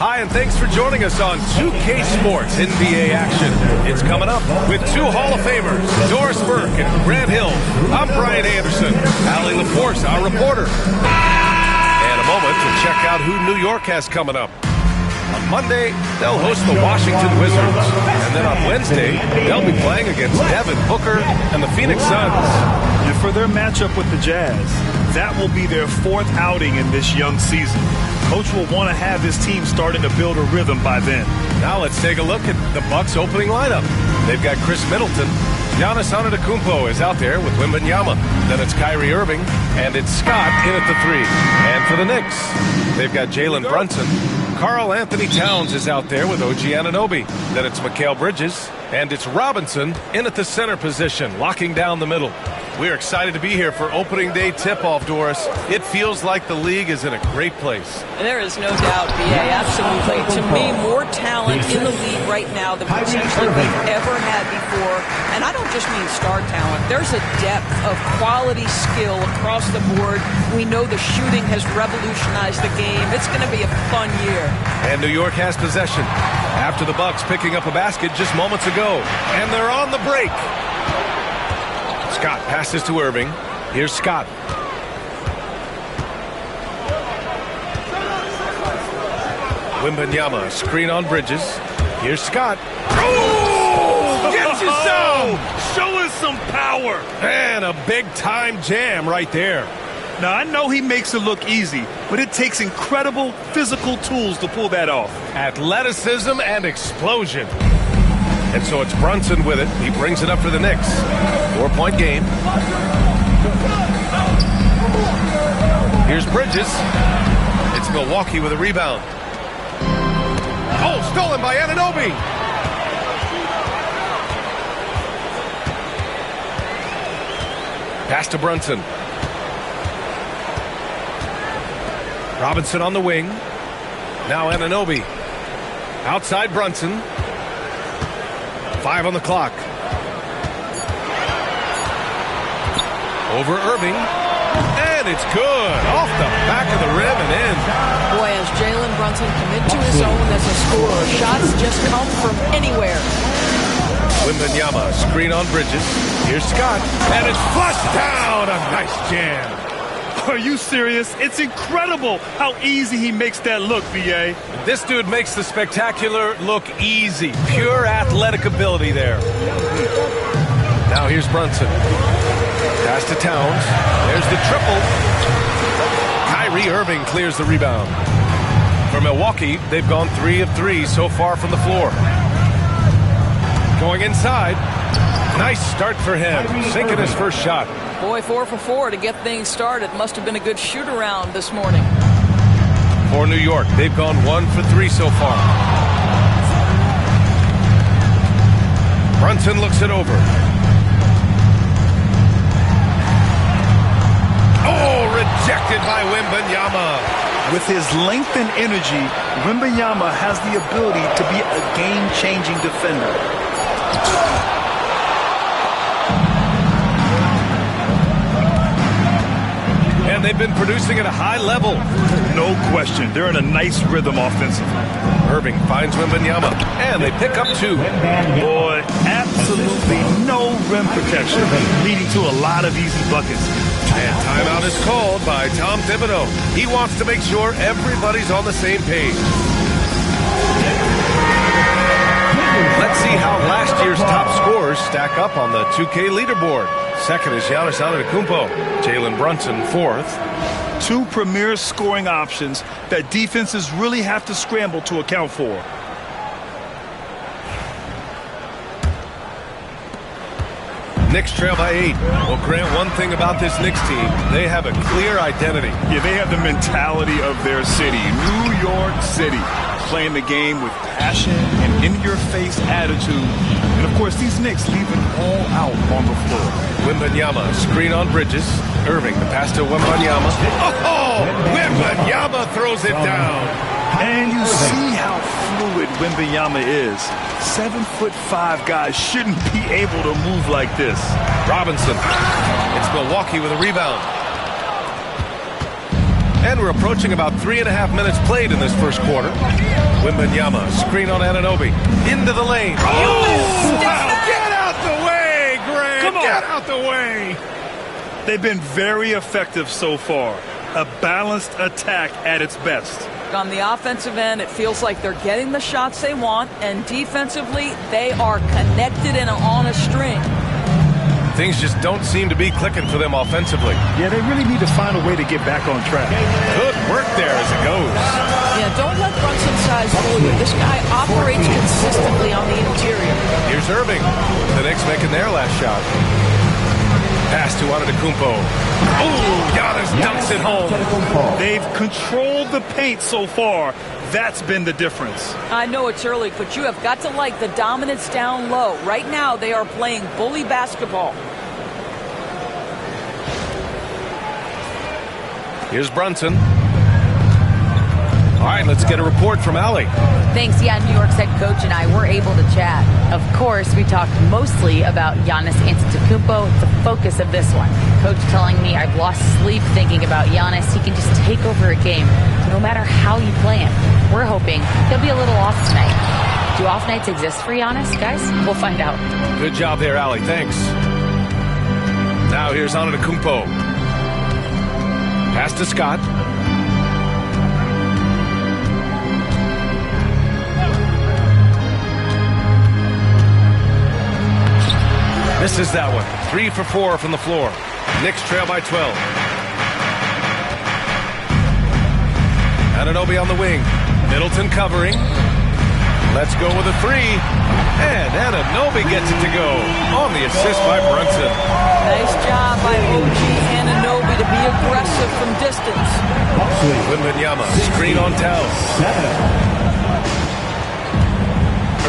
Hi, and thanks for joining us on 2K Sports NBA action. It's coming up with two Hall of Famers, Doris Burke and Grant Hill. I'm Brian Anderson, Allie LaForce, our reporter. And a moment to check out who New York has coming up. On Monday, they'll host the Washington Wizards. And then on Wednesday, they'll be playing against Devin Booker and the Phoenix Suns. And for their matchup with the Jazz, that will be their fourth outing in this young season. Coach will want to have his team starting to build a rhythm by then. Now let's take a look at the Bucks' opening lineup. They've got Chris Middleton. Giannis Antetokounmpo is out there with Wembanyama. Then it's Kyrie Irving, and it's Scott in at the 3. And for the Knicks, they've got Jalen Brunson. Karl Anthony Towns is out there with OG Anunoby. Then it's Mikal Bridges, and it's Robinson in at the center position, locking down the middle. We're excited to be here for opening day tip-off, Doris. It feels like the league is in a great place. There is no doubt, B.A., absolutely. To me, more talent in the league right now than potentially we've ever had before. And I don't just mean star talent. There's a depth of quality skill across the board. We know the shooting has revolutionized the game. It's going to be a fun year. And New York has possession after the Bucks picking up a basket just moments ago. And they're on the break. Scott passes to Irving. Here's Scott. Wembanyama, screen on Bridges. Here's Scott. Oh! Get you some! Show us some power! And a big-time jam right there. Now, I know he makes it look easy, but it takes incredible physical tools to pull that off. Athleticism and explosion. And so it's Brunson with it. He brings it up for the Knicks. 4-point game. Here's Bridges. It's Milwaukee with a rebound. Oh, stolen by Anunoby. Pass to Brunson. Robinson on the wing. Now Anunoby. Outside Brunson. 5 on the clock. Over Irving. And it's good. Off the back of the rim and in. Boy, as Jalen Brunson come into his own as a scorer, shots just come from anywhere. Wembanyama, screen on Bridges. Here's Scott. And it's flushed down. A nice jam. Are you serious? It's incredible how easy he makes that look, B.A. This dude makes the spectacular look easy. Pure athletic ability there. Now here's Brunson. Pass to Towns. There's the triple. Kyrie Irving clears the rebound. For Milwaukee, they've gone 3 of 3 so far from the floor. Going inside. Nice start for him. Sinking his first shot. Boy, 4 for 4 to get things started. Must have been a good shoot-around this morning. For New York, they've gone 1 for 3 so far. Brunson looks it over. Oh, rejected by Wembanyama. With his length and energy, Wembanyama has the ability to be a game-changing defender. And they've been producing at a high level. No question. They're in a nice rhythm offensively. Irving finds Wembanyama, and they pick up 2. Boy, absolutely no rim protection, leading to a lot of easy buckets. And timeout is called by Tom Thibodeau. He wants to make sure everybody's on the same page. Let's see how last year's top scorers stack up on the 2K leaderboard. Second is Giannis Antetokounmpo. Jalen Brunson, 4th. 2 premier scoring options that defenses really have to scramble to account for. Knicks trail by 8. Well, Grant, one thing about this Knicks team, they have a clear identity. Yeah, they have the mentality of their city, New York City, playing the game with passion and in-your-face attitude. And, of course, these Knicks leave it all out on the floor. Wembanyama, screen on Bridges. Irving, the pass to Wembanyama. Oh, Wembanyama throws it down. And you see how fluid Wembanyama is. 7'5" guys shouldn't be able to move like this. Robinson. It's Milwaukee with a rebound. And we're approaching about 3.5 minutes played in this first quarter. Wembanyama, screen on Anunoby. Into the lane. Oh, wow. Get out the way, Grant. Come on. Get out the way. They've been very effective so far. A balanced attack at its best. On the offensive end, it feels like they're getting the shots they want, and defensively, they are connected and on a string. Things just don't seem to be clicking for them offensively. Yeah, they really need to find a way to get back on track. Good work there as it goes. Yeah, don't let Brunson's size fool you. This guy operates consistently on the interior. Here's Irving. The Knicks making their last shot. Pass to Antetokounmpo. Oh, Giannis dunks it home. They've controlled the paint so far. That's been the difference. I know it's early, but you have got to like the dominance down low. Right now, they are playing bully basketball. Here's Brunson. All right, let's get a report from Allie. Thanks. Yeah, New York's head coach and I were able to chat. Of course, we talked mostly about Giannis Antetokounmpo, the focus of this one. Coach telling me I've lost sleep thinking about Giannis. He can just take over a game, no matter how you play him. We're hoping he'll be a little off tonight. Do off nights exist for Giannis, guys? We'll find out. Good job there, Allie. Thanks. Now here's Antetokounmpo. Pass to Scott. Misses that one. 3 for 4 from the floor. Knicks trail by 12. Anunoby on the wing. Middleton covering. Let's go with a 3. And Anunoby gets it to go on the assist by Brunson. Nice job by OG Anunoby to be aggressive from distance. Wembanyama, screen on Tell.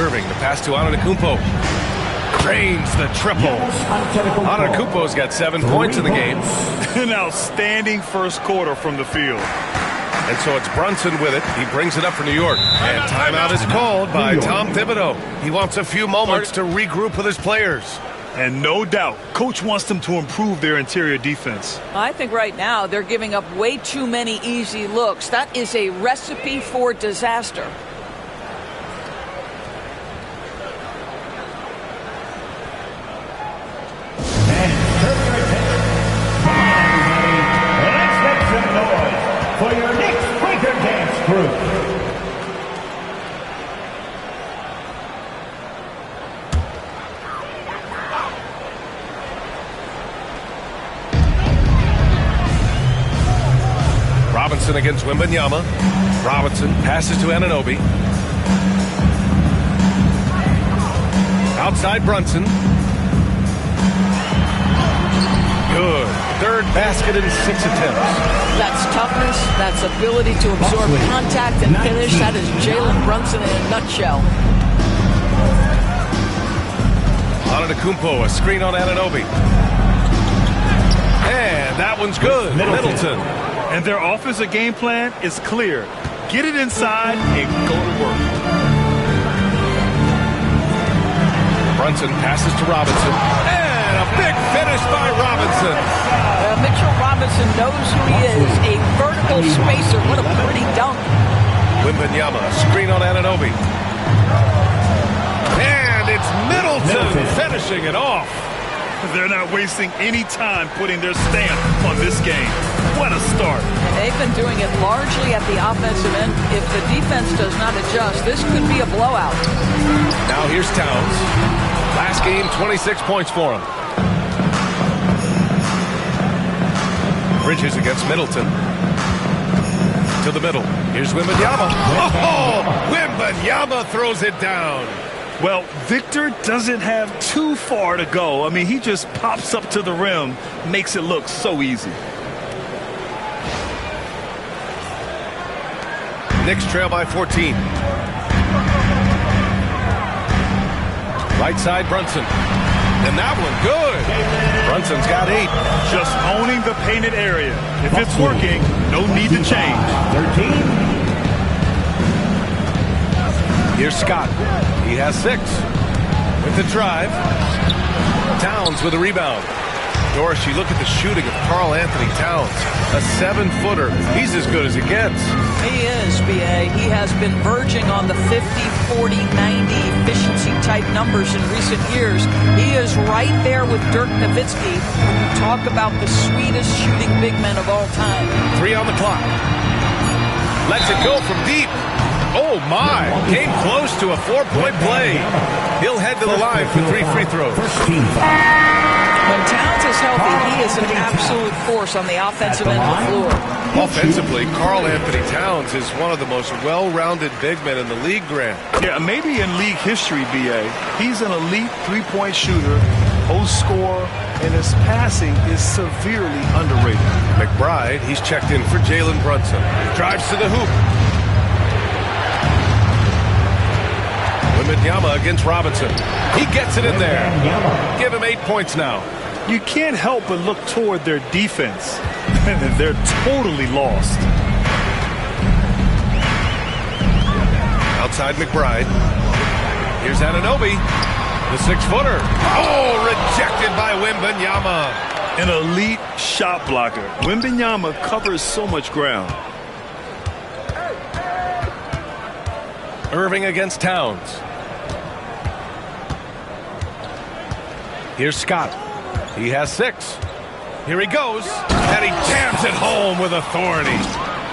Irving, the pass to Antetokounmpo. Drains the triple. Antetokounmpo's got 7 points in the game. An outstanding first quarter from the field. And so it's Brunson with it. He brings it up for New York. And timeout is called by Tom Thibodeau. He wants a few moments to regroup with his players. And no doubt, Coach wants them to improve their interior defense. I think right now they're giving up way too many easy looks. That is a recipe for disaster. For your Knicks Breaker Dance Crew. Robinson against Wembanyama. Robinson passes to Anunoby. Outside Brunson. Good. Third basket in 6 attempts. That's toughness. That's ability to absorb contact and finish. That is Jalen Brunson in a nutshell. Antetokounmpo, a screen on Anunoby. And that one's good. Middleton. And their offensive game plan is clear. Get it inside and go to work. Brunson passes to Robinson. And a big finish by Robinson. Mitchell Robinson knows who he is. A vertical spacer. What a pretty dunk. Wembanyama, screen on Anunoby. And it's Middleton finishing it off. They're not wasting any time putting their stamp on this game. What a start. And they've been doing it largely at the offensive end. If the defense does not adjust, this could be a blowout. Now here's Towns. Last game, 26 points for him. Bridges against Middleton. To the middle. Here's Wembanyama. Oh, Wembanyama throws it down. Well, Victor doesn't have too far to go. I mean, he just pops up to the rim, makes it look so easy. Knicks trail by 14. Right side, Brunson. And that one, good. Brunson's got 8. Just owning the painted area. If it's working, no need to change. 13. Here's Scott. He has 6. With the drive. Towns with a rebound. Doris, you look at the shooting of Karl Anthony Towns. A 7-footer. He's as good as it gets. He is, B.A. He has been verging on the 50, 40, 90 efficiency type numbers in recent years. He is right there with Dirk Nowitzki when you talk about the sweetest shooting big men of all time. 3 on the clock. Lets it go from deep. Oh, my. Came close to a 4-point play. He'll head to the line for 3 free throws. When Towns is healthy, he is an absolute force on the offensive end of the floor. Offensively, Karl Anthony Towns is one of the most well-rounded big men in the league, Grant. Yeah, maybe in league history, B.A. He's an elite three-point shooter, post scorer, and his passing is severely underrated. McBride, he's checked in for Jalen Brunson. Drives to the hoop. Wembanyama against Robinson. He gets it in there. Give him 8 points now. You can't help but look toward their defense. They're totally lost. Outside McBride. Here's Anunoby. The 6-footer. Oh, rejected by Wembanyama. An elite shot blocker. Wembanyama covers so much ground. Irving against Towns. Here's Scott. He has 6. Here he goes. And he jams it home with authority.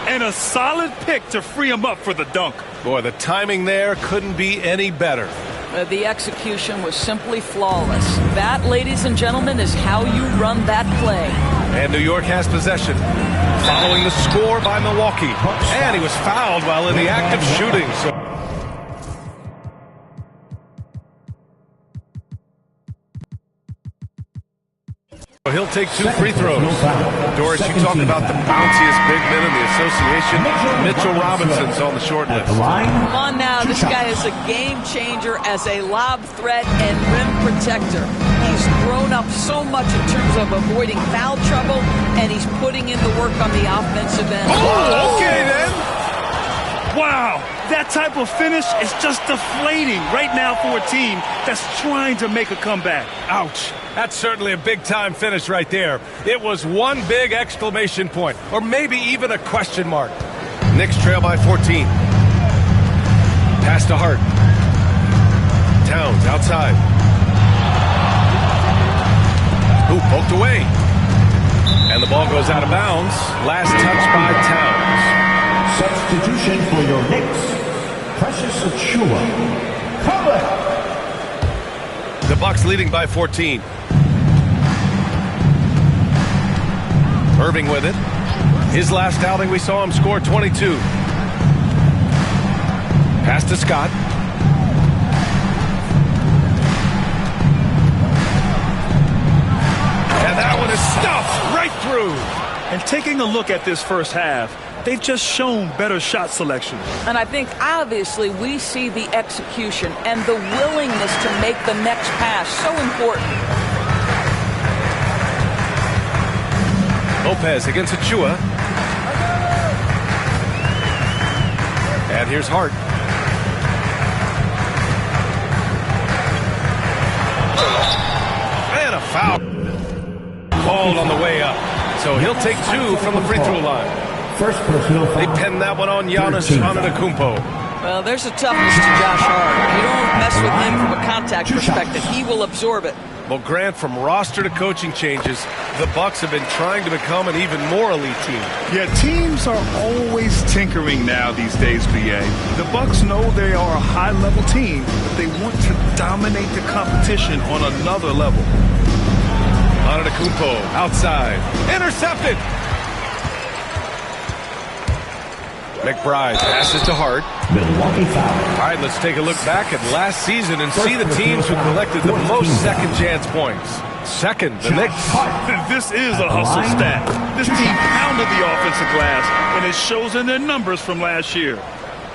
And a solid pick to free him up for the dunk. Boy, the timing there couldn't be any better. The execution was simply flawless. That, ladies and gentlemen, is how you run that play. And New York has possession. Following the score by Milwaukee. And he was fouled while in the act of shooting. So he'll take 2 free throws. Doris, you talk about the bounciest big men in the association. Mitchell Robinson's on the short list. Come on now, this guy is a game changer as a lob threat and rim protector. He's grown up so much in terms of avoiding foul trouble, and he's putting in the work on the offensive end. Oh, okay then. Wow, that type of finish is just deflating right now for a team that's trying to make a comeback. Ouch. That's certainly a big-time finish right there. It was one big exclamation point, or maybe even a question mark. Knicks trail by 14. Pass to Hart. Towns outside. Ooh, poked away. And the ball goes out of bounds. Last touch by Towns. Substitution for your Knicks. Precious Achiuwa. Cover. The Bucks leading by 14. Irving with it. His last outing, we saw him score 22. Pass to Scott. And that one is stuffed right through. And taking a look at this first half, they've just shown better shot selection. And I think, obviously, we see the execution and the willingness to make the next pass so important. Lopez against Achiuwa. And here's Hart. And a foul. Called on the way up. So he'll take 2 from the free throw line. First personal foul. They pinned that one on Giannis Antetokounmpo. Well, there's a toughness to Josh Hart. You don't mess with him from a contact perspective. He will absorb it. Well, Grant, from roster to coaching changes, the Bucks have been trying to become an even more elite team. Yeah, teams are always tinkering now these days, B.A. The Bucks know they are a high-level team, but they want to dominate the competition on another level. Antetokounmpo outside. Intercepted. McBride passes to Hart. Milwaukee foul. All right, let's take a look back at last season and see the teams who collected the most second chance points. Second, the Knicks. This is a hustle stat. This team pounded the offensive glass, and it shows in their numbers from last year.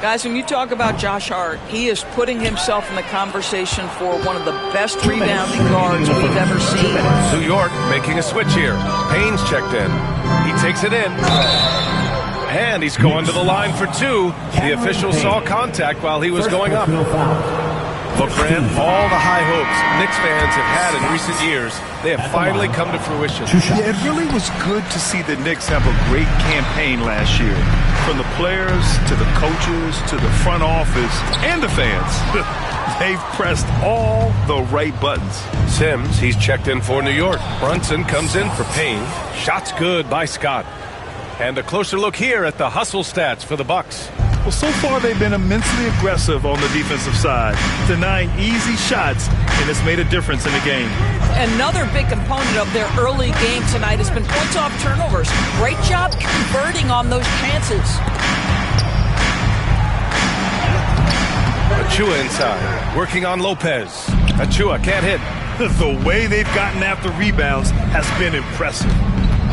Guys, when you talk about Josh Hart, he is putting himself in the conversation for one of the best rebounding guards we've ever seen. New York making a switch here. Payne's checked in. He takes it in. And he's going to the line for two. The official saw contact while he was going up. Look, Grant, all the high hopes Knicks fans have had in recent years, they have finally come to fruition. Yeah, it really was good to see the Knicks have a great campaign last year. From the players to the coaches to the front office and the fans. They've pressed all the right buttons. Sims, he's checked in for New York. Brunson comes in for Payne. Shots good by Scott. And a closer look here at the hustle stats for the Bucks. Well, so far they've been immensely aggressive on the defensive side, denying easy shots, and it's made a difference in the game. Another big component of their early game tonight has been points off turnovers. Great job converting on those chances. Achua inside, working on Lopez. Achua can't hit. The way they've gotten after rebounds has been impressive.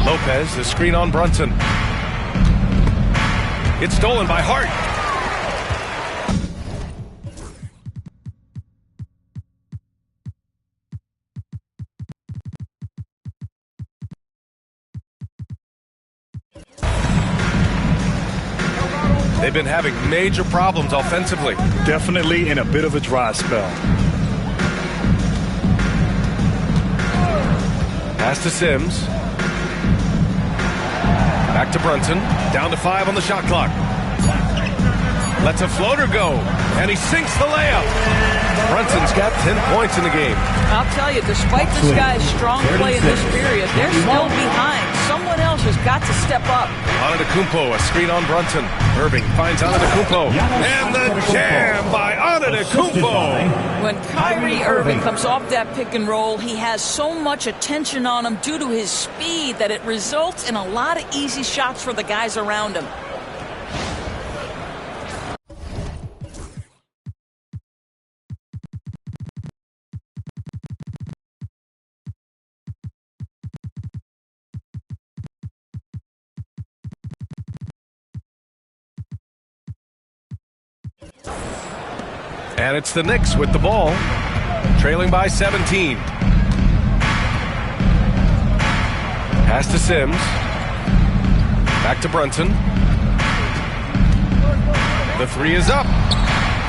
Lopez, the screen on Brunson. It's stolen by Hart. They've been having major problems offensively. Definitely in a bit of a dry spell. Pass to Sims. Back to Brunson. Down to 5 on the shot clock. Lets a floater go. And he sinks the layup. Brunson's got 10 points in the game. I'll tell you, despite this guy's strong play in this period, they're still behind. Someone else has got to step up. Antetokounmpo, a screen on Brunson. Irving finds Antetokounmpo. And the jam by Antetokounmpo. When Kyrie Irving comes off that pick and roll, he has so much attention on him due to his speed that it results in a lot of easy shots for the guys around him. And it's the Knicks with the ball, trailing by 17. Pass to Sims. Back to Brunson. The three is up.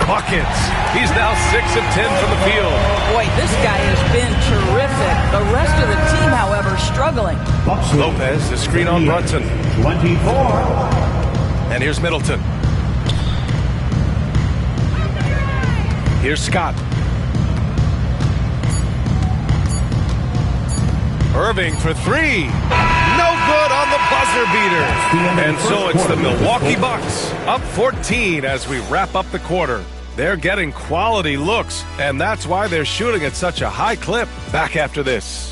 Buckets. He's now 6 of 10 from the field. Boy, this guy has been terrific. The rest of the team, however, struggling. Lopez, the screen on Brunson. 24. And here's Middleton. Here's Scott. Irving for 3. No good on the buzzer beater. And so it's the Milwaukee Bucks up 14 as we wrap up the quarter. They're getting quality looks, and that's why they're shooting at such a high clip. Back after this.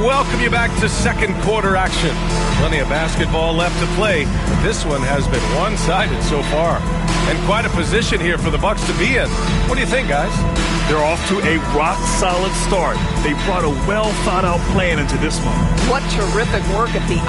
Welcome you back to second quarter action. Plenty of basketball left to play, but this one has been one-sided so far. And quite a position here for the Bucks to be in. What do you think, guys? They're off to a rock-solid start. They brought a well-thought-out plan into this one. What terrific work at the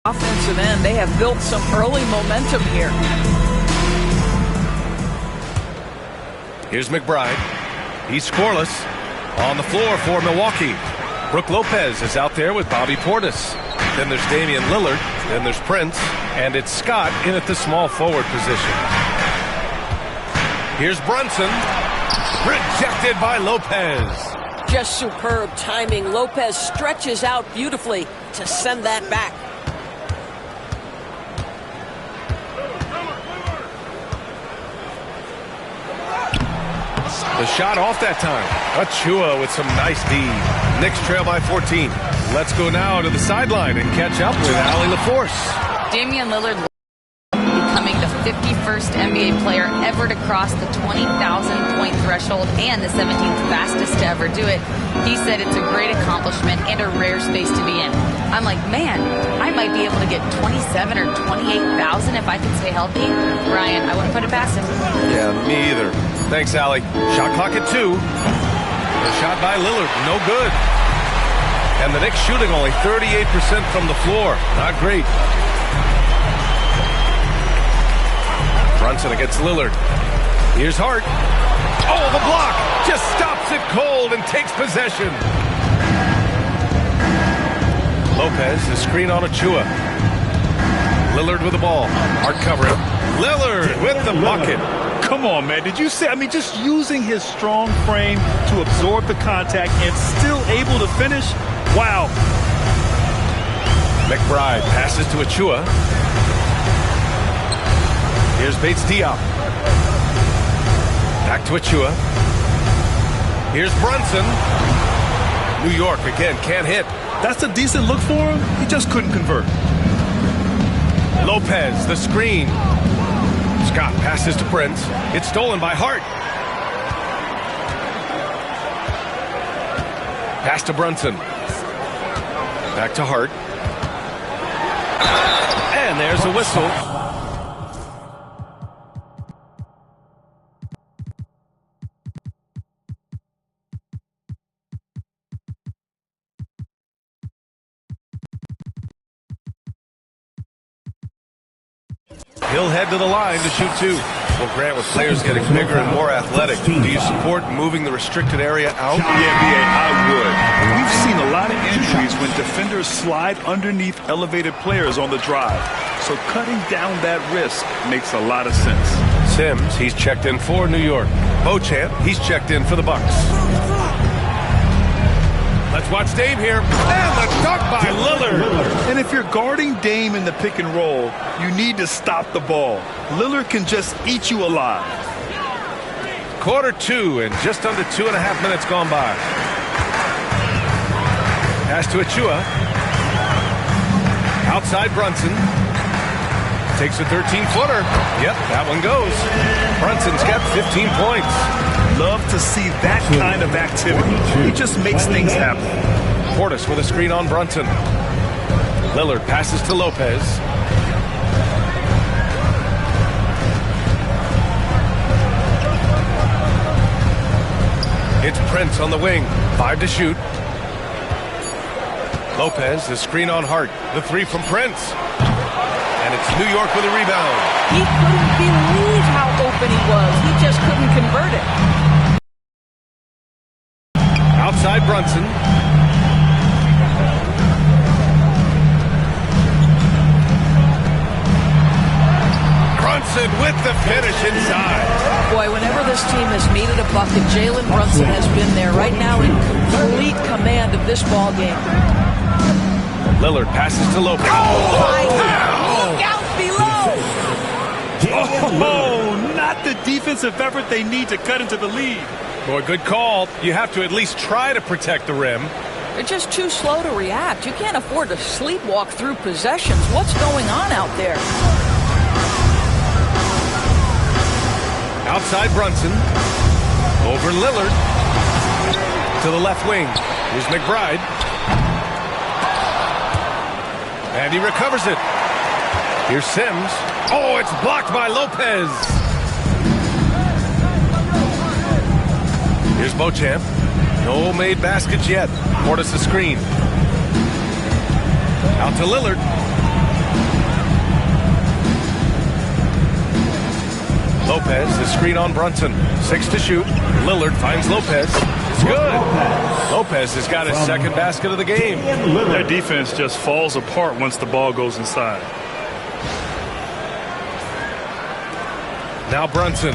offensive end. They have built some early momentum here. Here's McBride. He's scoreless. On the floor for Milwaukee. Brook Lopez is out there with Bobby Portis. Then there's Damian Lillard. Then there's Prince. And it's Scott in at the small forward position. Here's Brunson. Rejected by Lopez. Just superb timing. Lopez stretches out beautifully to send that back. The shot off that time. Achua with some nice D. Knicks trail by 14. Let's go now to the sideline and catch up with Allie LaForce. Damian Lillard becoming the 51st NBA player ever to cross the 20,000-point threshold and the 17th fastest to ever do it. He said it's a great accomplishment and a rare space to be in. I'm like, man, I might be able to get 27 or 28,000 if I can stay healthy. Ryan, I wouldn't put it past him. Yeah, me either. Thanks, Allie. Shot clock at 2. The shot by Lillard, no good. And the Knicks shooting only 38% from the floor. Not great. Brunson against Lillard. Here's Hart. Oh, the block! Just stops it cold and takes possession. Lopez, the screen on Achua. Lillard with the ball. Hart covering. Lillard with the bucket. Come on, man. Did you see? I mean, just using his strong frame to absorb the contact and still able to finish. Wow. McBride passes to Achua. Here's Bates Diop. Back to Achua. Here's Brunson. New York again can't hit. That's a decent look for him. He just couldn't convert. Lopez, the screen. Scott passes to Prince. It's stolen by Hart. Pass to Brunson. Back to Hart. And there's a whistle. He'll head to the line to shoot 2. Well, Grant, with players getting bigger and more athletic, do you support moving the restricted area out? Yeah, B.A., I would. We've seen a lot of injuries when defenders slide underneath elevated players on the drive. So cutting down that risk makes a lot of sense. Sims, he's checked in for New York. Beauchamp, he's checked in for the Bucks. Let's watch Dame here. And the dunk by Lillard. And if you're guarding Dame in the pick and roll, you need to stop the ball. Lillard can just eat you alive. Quarter 2 and just under 2.5 minutes gone by. Pass to Achua. Outside Brunson. Takes a 13-footer. Yep, that one goes. Brunson's got 15 points. Love to see that kind of activity. He just makes things happen. Portis with a screen on Brunson. Lillard passes to Lopez. It's Prince on the wing. 5 to shoot. Lopez, the screen on Hart. The 3 from Prince. And it's New York with a rebound. He couldn't believe how open he was. He just couldn't convert it. Outside Brunson. Brunson with the finish inside. Boy, whenever this team has needed a bucket, Jalen Brunson has been there. Right now in complete command of this ball game. Lillard passes to Lopez. Oh, my God. Look out below. Oh, not the defensive effort they need to cut into the lead. Boy, good call. You have to at least try to protect the rim. They're just too slow to react. You can't afford to sleepwalk through possessions. What's going on out there? Outside Brunson. Over Lillard. To the left wing. Here's McBride. And he recovers it. Here's Sims. Oh, it's blocked by Lopez. Here's Beauchamp. No made baskets yet. Portis the screen. Out to Lillard. Lopez, the screen on Brunson. 6 to shoot. Lillard finds Lopez. It's good. Lopez has got his second basket of the game. Their defense just falls apart once the ball goes inside. Now Brunson.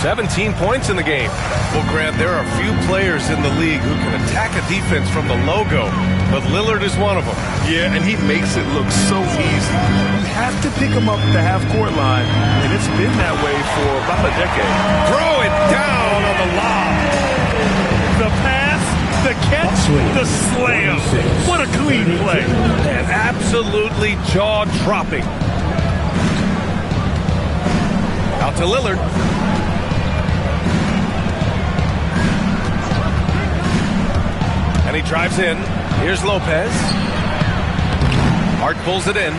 17 points in the game. Well, Grant, there are few players in the league who can attack a defense from the logo, but Lillard is one of them. Yeah, and he makes it look so easy. You have to pick him up at the half-court line, and it's been that way for about a decade. Throw it down on the lob. The pass, the catch, the slam. What a clean play. And absolutely jaw-dropping. Out to Lillard. And he drives in. Here's Lopez. Hart pulls it in.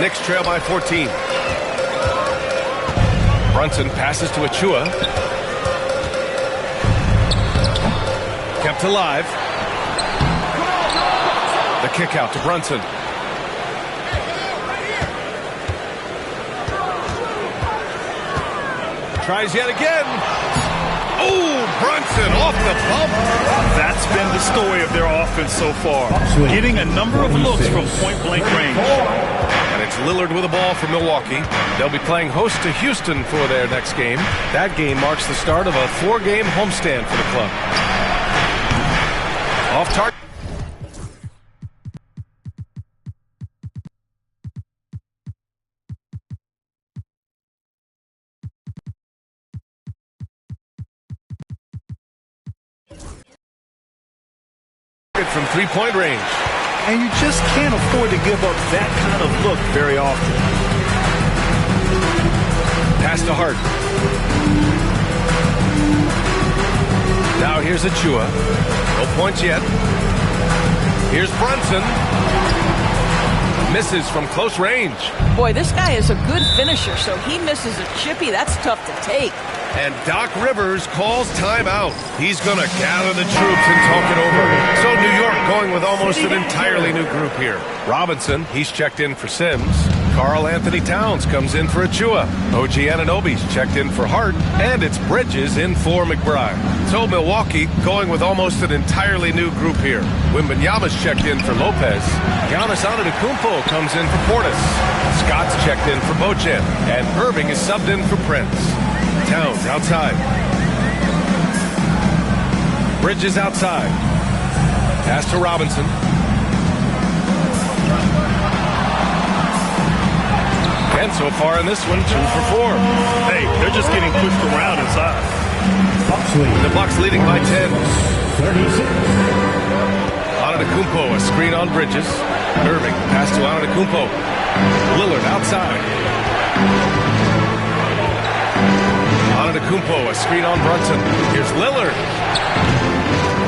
Knicks trail by 14. Brunson passes to Achua. Kept alive. The kick out to Brunson. Tries yet again. Oh, Brunson off the bump. That's been the story of their offense so far. Getting a number of looks from point-blank range. And it's Lillard with the ball for Milwaukee. They'll be playing host to Houston for their next game. That game marks the start of a 4-game homestand for the club. Off target. From three-point range. And you just can't afford to give up that kind of look very often. Pass to Hart. Now here's Achua. No points yet. Here's Brunson. Misses from close range. Boy, this guy is a good finisher, so he misses a chippy. That's tough to take. And Doc Rivers calls timeout. He's going to gather the troops and talk it over. So New York going with almost an entirely new group here. Robinson, he's checked in for Sims. Karl Anthony Towns comes in for Achua. OG Anunoby's checked in for Hart. And it's Bridges in for McBride. So Milwaukee going with almost an entirely new group here. Wembanyama's checked in for Lopez. Giannis Antetokounmpo comes in for Portis. Scott's checked in for Bojan. And Irving is subbed in for Prince. Towns outside. Bridges outside. Pass to Robinson. And so far in this one, 2 for 4. Hey, they're just getting pushed around inside. The Bucks leading by 10. 36. Antetokounmpo, a screen on Bridges. Irving, pass to Antetokounmpo. Lillard outside. Antetokounmpo, a screen on Brunson. Here's Lillard.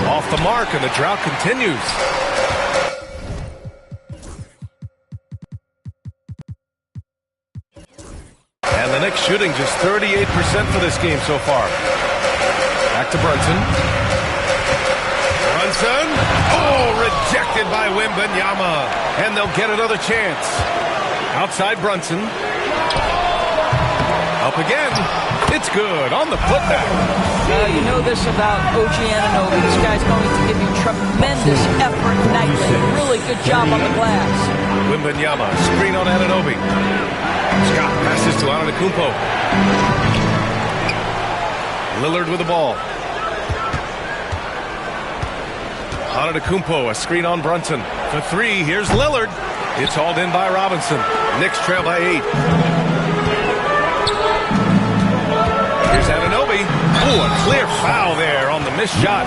Off the mark, and the drought continues. And the Knicks shooting just 38% for this game so far. Back to Brunson. Brunson. Oh, rejected by Wembanyama. And they'll get another chance. Outside Brunson. Up again. It's good on the putback. You know this about OG Anunoby. This guy's going to give you tremendous effort nightly. Really good job on the glass. Wembanyama, screen on Anunoby. Scott passes to Antetokounmpo. Lillard with the ball. Antetokounmpo, a screen on Brunson. For 3, here's Lillard. It's hauled in by Robinson. Knicks trail by 8. Here's Anunoby. Oh, a clear foul there on the missed shot.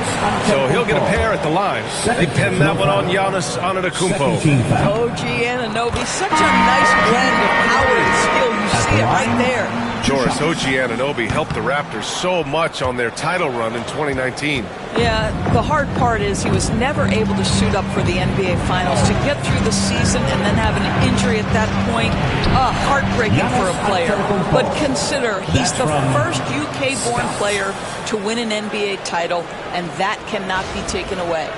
So he'll get a pair at the line. They pin that one on Giannis Antetokounmpo. OG Anunoby, such a nice blend of power and skill. You see it right there. Joris, OG Anunoby helped the Raptors so much on their title run in 2019. Yeah, the hard part is he was never able to suit up for the NBA Finals. To get through the season and then have an injury at that point, heartbreaking for a player. But consider, he's the first UK-born player to win an NBA title, and that cannot be taken away.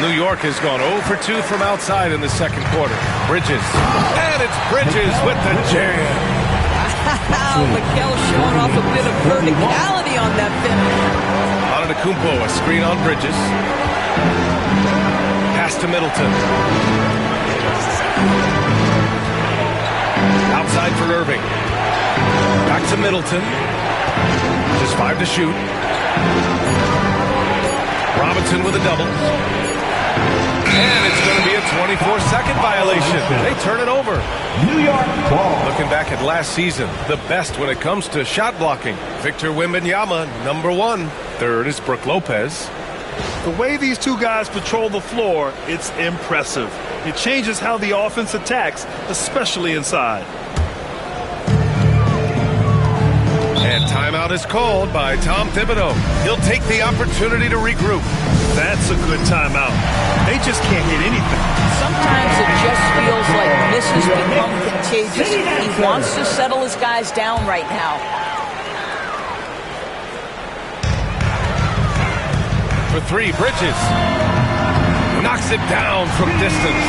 New York has gone 0 for 2 from outside in the second quarter. Bridges. And it's Bridges with the jam. Mikel showing off a bit of verticality on that finish. Antetokounmpo, a screen on Bridges. Pass to Middleton. Outside for Irving. Back to Middleton. Just 5 to shoot. Robinson with a double. And it's going to be a 24-second violation. They turn it over. New York ball. Looking back at last season, the best when it comes to shot blocking. Victor Wembanyama, number 1. Third is Brook Lopez. The way these two guys patrol the floor, it's impressive. It changes how the offense attacks, especially inside. And timeout is called by Tom Thibodeau. He'll take the opportunity to regroup. That's a good timeout. They just can't hit anything. Sometimes it just feels like misses become contagious. He wants to settle his guys down right now. For 3, Bridges. Knocks it down from distance.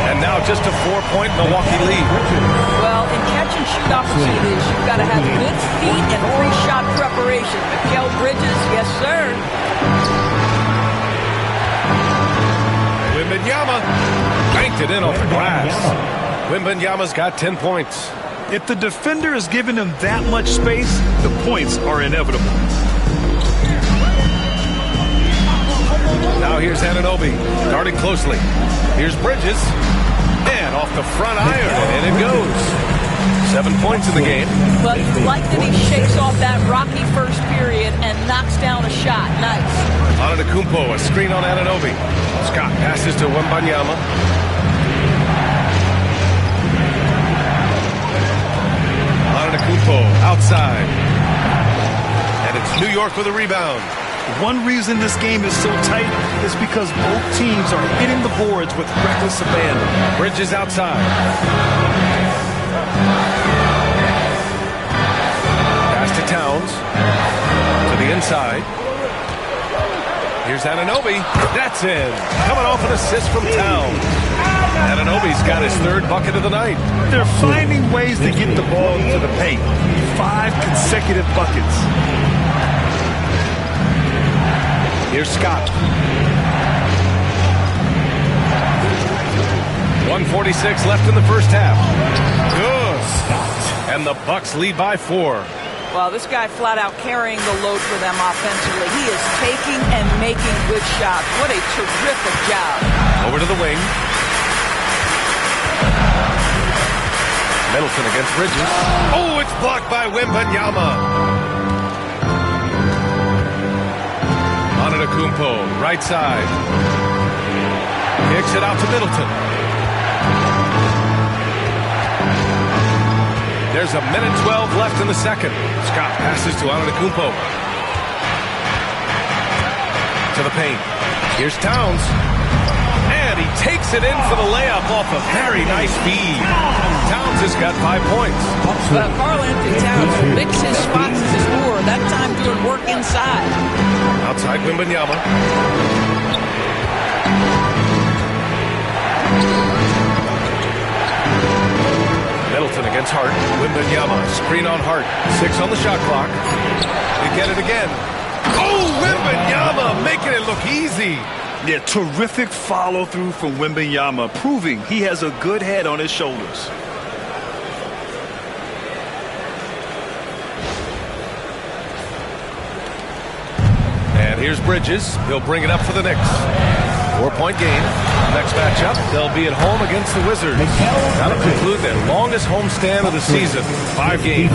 And now just a 4-point Milwaukee lead. Well, in catch-and-shoot opportunities, you've got to have good feet and pre-shot preparation. Mikel Bridges, yes, sir. Wembanyama banked it in off the glass. Wembanyama's got 10 points. If the defender is giving him that much space, the points are inevitable. Now here's Anunoby, guarding closely. Here's Bridges, and off the front iron, and in it goes. 7 points in the game. But you like that he shakes off that rocky first period and knocks down a shot. Nice. Antetokounmpo, a screen on Anunoby. Scott passes to Wembanyama. Antetokounmpo outside. And it's New York with a rebound. One reason this game is so tight is because both teams are hitting the boards with reckless abandon. Bridges outside. Pass to Towns. To the inside. Here's Anunoby. That's in. Coming off an assist from Towns. Anunoby's got his 3rd bucket of the night. They're finding ways to get the ball to the paint. 5 consecutive buckets. Here's Scott. 1:46 left in the first half. Good. And the Bucks lead by 4. Well, this guy flat out carrying the load for them offensively. He is taking and making good shots. What a terrific job. Over to the wing. Middleton against Bridges. Oh, it's blocked by Wembanyama. Antetokounmpo, right side. Kicks it out to Middleton. There's a minute 12 left in the second. Scott passes to Antetokounmpo. To the paint. Here's Towns. And he takes it in for the layup off a very nice feed. Towns has got 5 points. Well, Karl-Anthony Towns mixes his spots as his scorer. That time doing work inside. Outside Wembanyama. Middleton against Hart. Wembanyama, screen on Hart. 6 on the shot clock. They get it again. Oh, Wembanyama making it look easy. Yeah, terrific follow-through from Wembanyama, proving he has a good head on his shoulders. And here's Bridges. He'll bring it up for the Knicks. 4-point game. Next matchup, they'll be at home against the Wizards. That'll conclude their longest homestand of the season. 5 games.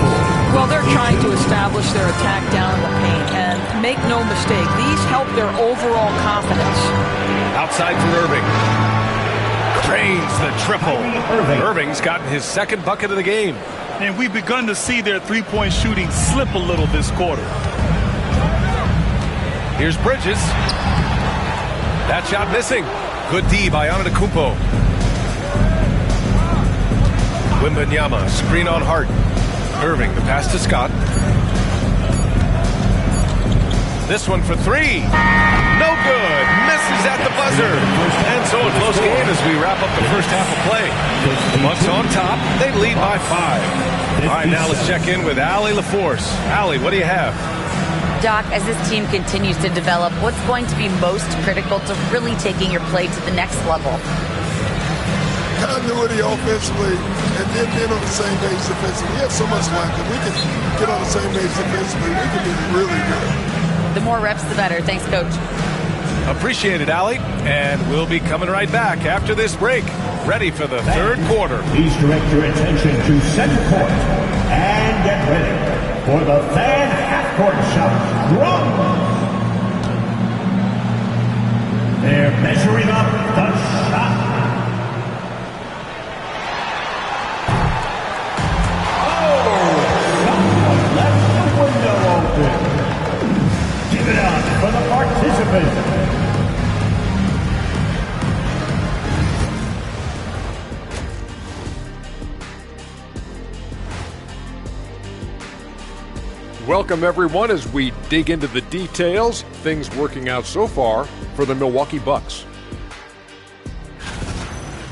Well, they're trying to establish their attack down in the paint. And make no mistake, these help their overall confidence. Outside for Irving. Drains the triple. Irving's gotten his 2nd bucket of the game. And we've begun to see their three-point shooting slip a little this quarter. Here's Bridges. That shot missing. Good D by Antetokounmpo. Wembanyama, screen on Hart. Irving, the pass to Scott. This one for three. No good. Misses at the buzzer. And so a close game as we wrap up the first half of play. The Bucks on top. They lead by 5. All right, now let's check in with Allie LaForce. Allie, what do you have? Doc, as this team continues to develop, what's going to be most critical to really taking your play to the next level? Continuity offensively and then being on the same page defensively. We have so much length. If we can get on the same page defensively, we can be really good. The more reps, the better. Thanks, Coach. Appreciate it, Allie. And we'll be coming right back after this break. Ready for the third quarter. Please direct your attention to center court and get ready for the fan half-court shot. Drum! They're measuring up the shot. Someone left the window open. Give it up for the participants. Welcome, everyone, as we dig into the details. Things working out so far for the Milwaukee Bucks.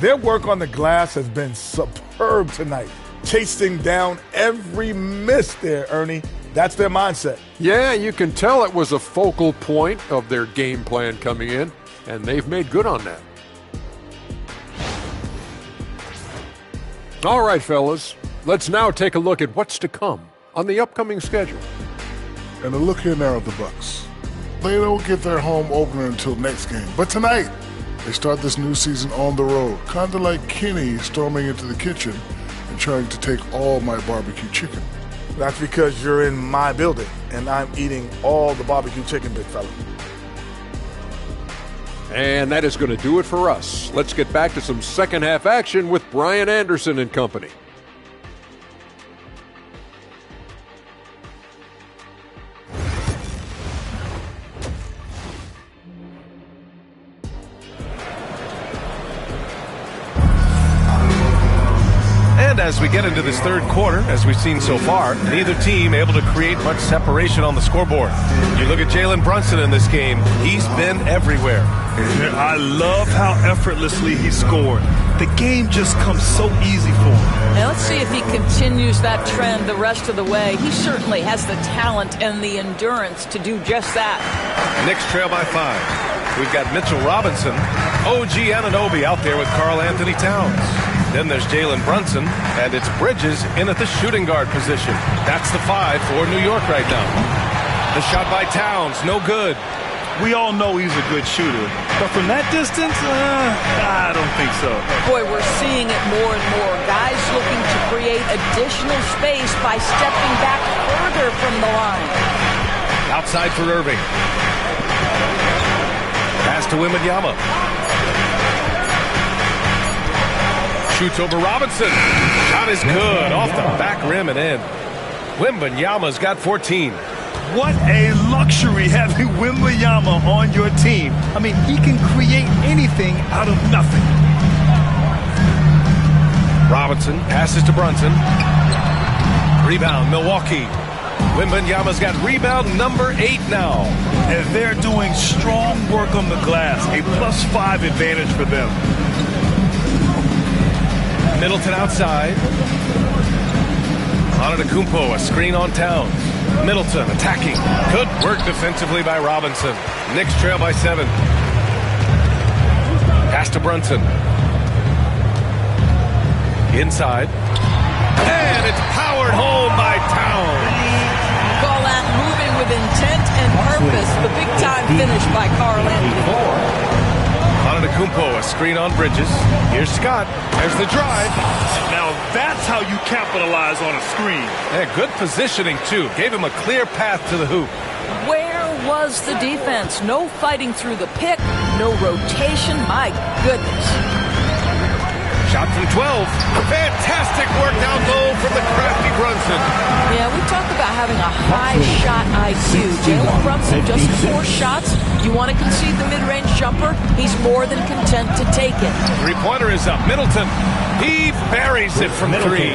Their work on the glass has been superb tonight. Chasing down every miss there, Ernie. That's their mindset. Yeah, you can tell it was a focal point of their game plan coming in, and they've made good on that. All right, fellas, let's now take a look at what's to come on the upcoming schedule. And a look here now at the Bucks. They don't get their home opener until next game. But tonight, they start this new season on the road. Kind of like Kenny storming into the kitchen and trying to take all my barbecue chicken. That's because you're in my building, and I'm eating all the barbecue chicken, big fella. And that is going to do it for us. Let's get back to some second half action with Brian Anderson and company. And as we get into this third quarter, as we've seen so far, neither team able to create much separation on the scoreboard. You look at Jalen Brunson in this game, he's been everywhere. I love how effortlessly he scored. The game just comes so easy for him. Now let's see if he continues that trend the rest of the way. He certainly has the talent and the endurance to do just that. Knicks trail by 5. We've got Mitchell Robinson, OG Anunoby out there with Karl Anthony Towns. Then there's Jalen Brunson, and it's Bridges in at the shooting guard position. That's the 5 for New York right now. The shot by Towns, no good. We all know he's a good shooter, but from that distance, I don't think so. Boy, we're seeing it more and more. Guys looking to create additional space by stepping back further from the line. Outside for Irving. Pass to Wembanyama. Shoots over Robinson. Shot is good. Off the back rim and in. Wembanyama's got 14. What a luxury having Wembanyama on your team. I mean, he can create anything out of nothing. Robinson passes to Brunson. Rebound, Milwaukee. Wembanyama's got rebound number 8 now. And they're doing strong work on the glass. A +5 advantage for them. Middleton outside. Antetokounmpo, a screen on Towns. Middleton attacking. Good work defensively by Robinson. Knicks trail by 7. Pass to Brunson. Inside. And it's powered home by Towns. Call that moving with intent and purpose. The big-time finish by Karl Anthony. Antetokounmpo, a screen on Bridges. Here's Scott. There's the drive. Now that's how you capitalize on a screen. Yeah, good positioning, too. Gave him a clear path to the hoop. Where was the defense? No fighting through the pick, no rotation. My goodness. Shot from 12. Fantastic work down low from the crafty Brunson. Yeah, we talk about having a high shot IQ. Jalen Brunson, just 4 shots. You want to concede the mid-range jumper? He's more than content to take it. Three-pointer is up. Middleton. He buries it from 3.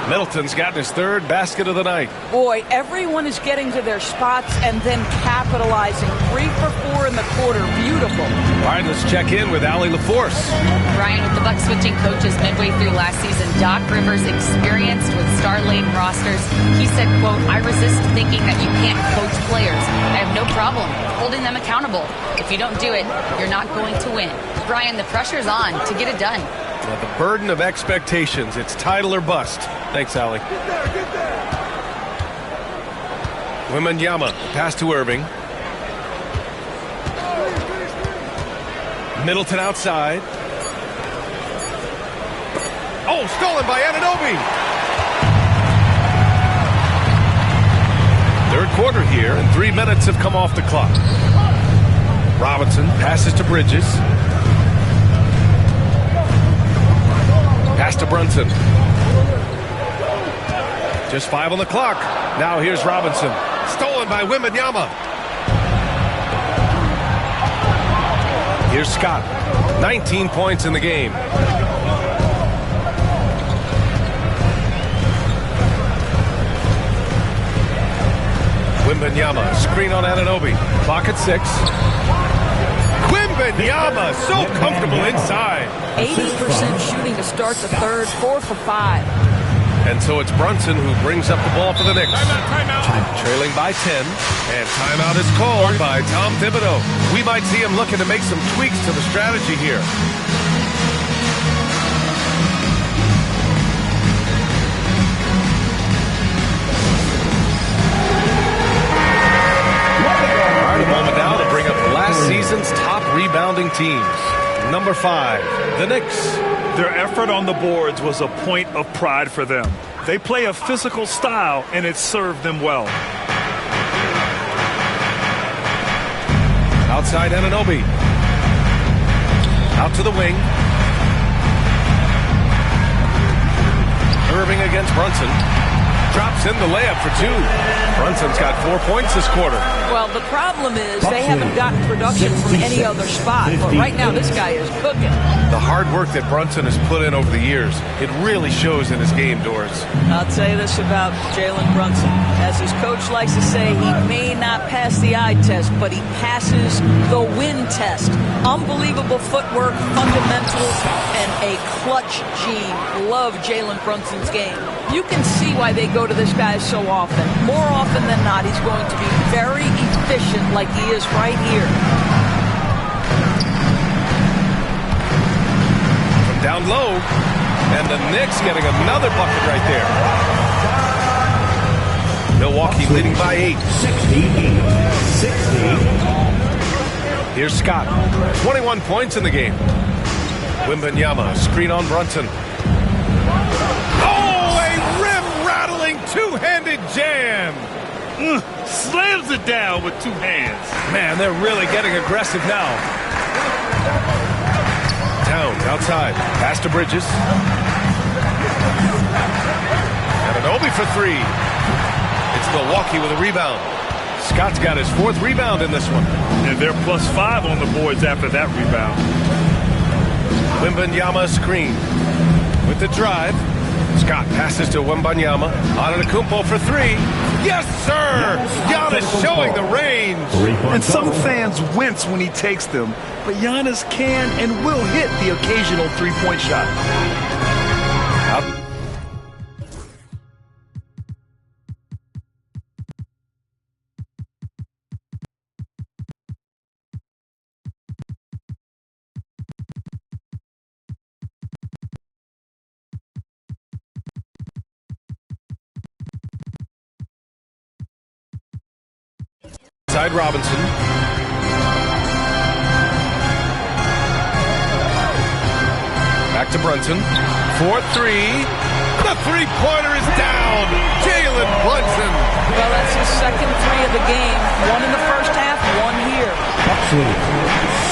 Middleton's gotten his third basket of the night. Boy, everyone is getting to their spots and then capitalizing. 3 for 4 in the quarter. Beautiful. All right, let's check in with Allie LaForce. Brian, with the Bucks switching coaches midway through last season, Doc Rivers, experienced with star-laden rosters, he said, quote, "I resist thinking that you can't coach players. I have no problem holding them accountable. If you don't do it, you're not going to win." Brian, the pressure's on to get it done. Well, the burden of expectations. It's title or bust. Thanks, Allie. Wembanyama, pass to Irving. Middleton outside. Oh, stolen by Anunoby. Third quarter here, and 3 minutes have come off the clock. Robinson passes to Bridges. Pass to Brunson. Just 5 on the clock. Now here's Robinson. Stolen by Wembanyama. Here's Scott. 19 points in the game. Wembanyama. Screen on Anunoby. Clock at 6. Wembanyama. So comfortable inside. 80% shooting to start the third. 4 for 5. And so it's Brunson who brings up the ball for the Knicks. Timeout. Trailing by 10. And timeout is called by Tom Thibodeau. We might see him looking to make some tweaks to the strategy here. All right, a moment now to bring up last season's top rebounding teams. Number 5, the Knicks. Their effort on the boards was a point of pride for them. They play a physical style, and it served them well. Outside Anunoby. Out to the wing. Irving against Brunson. Drops in the layup for 2. Brunson's got 4 points this quarter. Well, the problem is they haven't gotten production from any other spot. But right now, this guy is cooking. The hard work that Brunson has put in over the years, it really shows in his game, Doris. I'll tell you this about Jalen Brunson. As his coach likes to say, he may not pass the eye test, but he passes the win test. Unbelievable footwork, fundamentals, and a clutch gene. Love Jalen Brunson's game. You can see why they go to this guy so often. More often than not, he's going to be very efficient like he is right here. From down low, and the Knicks getting another bucket right there. Milwaukee leading by 8. 60. Here's Scott. 21 points in the game. Wembanyama, screen on Brunson. Oh, a rim-rattling two-handed jam. Slams it down with 2 hands. Man, they're really getting aggressive now. Towns outside. Pass to Bridges. Anunoby for 3. It's Milwaukee with a rebound. Scott's got his 4th rebound in this one. And they're +5 on the boards after that rebound. Wembanyama screen. With the drive. Scott passes to Wembanyama. Antetokounmpo for 3. Yes, sir! Giannis showing the range. And some fans wince when he takes them, but Giannis can and will hit the occasional 3-point shot. Inside Robinson. Back to Brunson. 4-3. The three-pointer is down. Jalen Brunson. Well, that's his second 3 of the game. 1 in the first half, 1 here.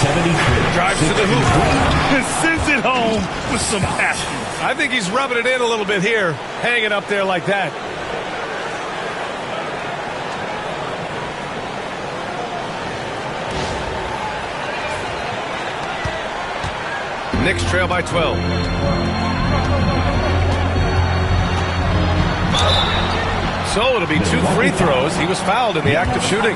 73. Drives to the hoop. And sends it home with some passion. I think he's rubbing it in a little bit here. Hanging up there like that. Knicks trail by 12. So it'll be 2 free throws. He was fouled in the act of shooting.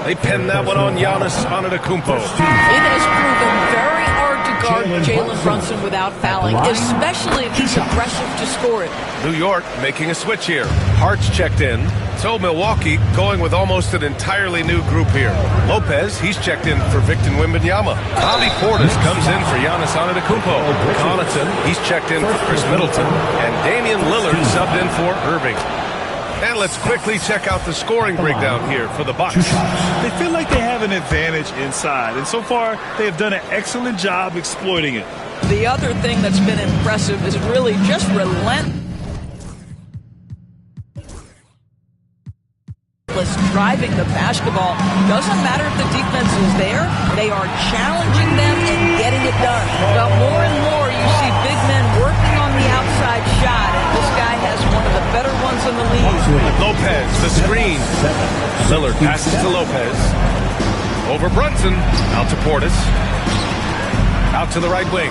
They pinned that one on Giannis Antetokounmpo. It has proven very hard to guard Jalen Brunson without fouling, especially if he's aggressive to score it. New York making a switch here. Hart's checked in. So Milwaukee going with almost an entirely new group here. Lopez, he's checked in for Victor Wembanyama. Bobby Portis comes in for Giannis Antetokounmpo. Connaughton, he's checked in for Chris Middleton. And Damian Lillard subbed in for Irving. And let's quickly check out the scoring breakdown here for the Bucks. They feel like they have an advantage inside, and so far they have done an excellent job exploiting it. The other thing that's been impressive is really just relentless driving the basketball. Doesn't matter if the defense is there, they are challenging them and getting it done. But more and more you see big men working on the outside shot, and this guy has one of the better ones in the league. Lopez, the screen. Lillard passes to Lopez. Over Brunson, out to Portis. Out to the right wing.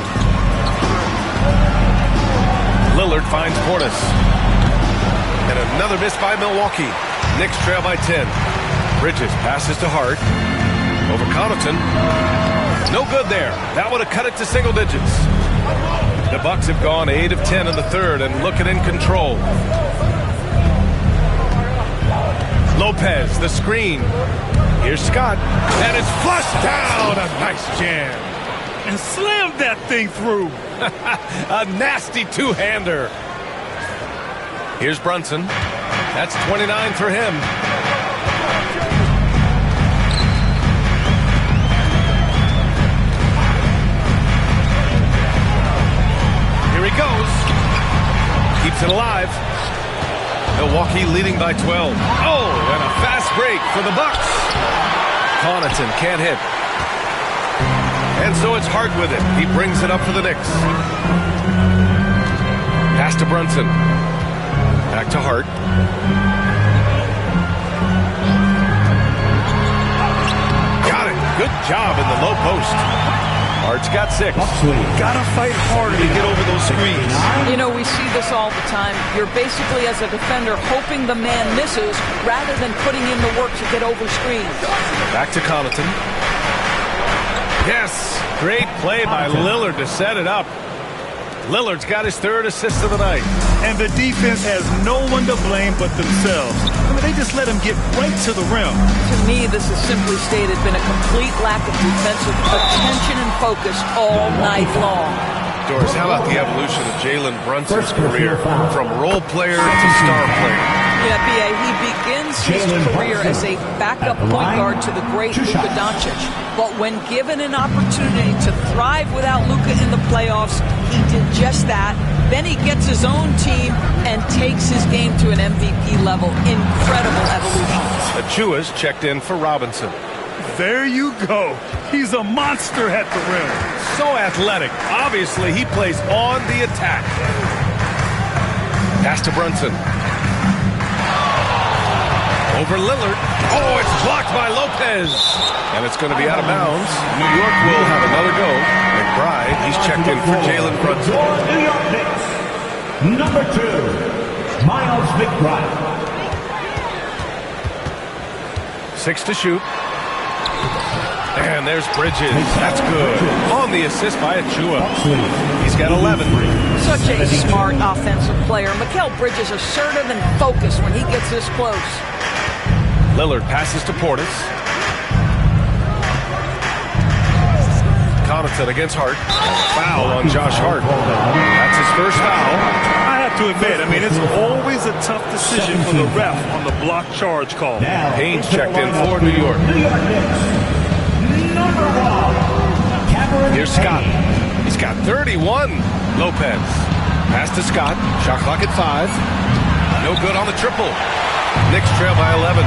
Lillard finds Portis. And another miss by Milwaukee. Knicks trail by 10. Bridges passes to Hart. Over Connaughton. No good there. That would have cut it to single digits. The Bucks have gone 8 of 10 in the third and looking in control. Lopez, the screen. Here's Scott. And it's flushed down. A nice jam. And slammed that thing through. A nasty two-hander. Here's Brunson. That's 29 for him. Here he goes. Keeps it alive. Milwaukee leading by 12. Oh, and a fast break for the Bucks. Connaughton can't hit. And so it's Hart with it. He brings it up for the Knicks. Pass to Brunson. Back to Hart. Got it. Good job in the low post. Hart's got 6. Gotta fight harder to get over those screens. You know, we see this all the time. You're basically, as a defender, hoping the man misses rather than putting in the work to get over screens. Back to Connaughton. Yes, great play by Lillard to set it up. Lillard's got his 3rd assist of the night. And the defense has no one to blame but themselves. I mean, they just let him get right to the rim. To me, this has simply stated been a complete lack of defensive attention and focus all night long. Doris, how about the evolution of Jalen Brunson's career from role player to star player? Yeah, B.A., he begins his career as a backup point guard to the great Luka Doncic. But when given an opportunity to thrive without Luka in the playoffs, he did just that. Then he gets his own team and takes his game to an MVP level. Incredible evolution. Achua's checked in for Robinson. There you go. He's a monster at the rim. So athletic. Obviously, he plays on the attack. Pass to Brunson. Over Lillard. Oh, it's blocked by Lopez. And it's going to be out of bounds. New York will have another go. McBride, he's checked in for Jalen Brunson. For New York Knicks, number 2, Miles McBride. 6 to shoot. And there's Bridges. That's good. On the assist by Achua. He's got 11. Such a smart offensive player. Mikal Bridges assertive and focused when he gets this close. Lillard passes to Portis. Connaughton against Hart. Foul on Josh Hart. That's his first foul. I have to admit, I mean, it's always a tough decision for the ref on the block charge call. Haynes checked in for New York. Here's Scott. He's got 31. Lopez. Pass to Scott. Shot clock at 5. No good on the triple. Knicks trail by 11.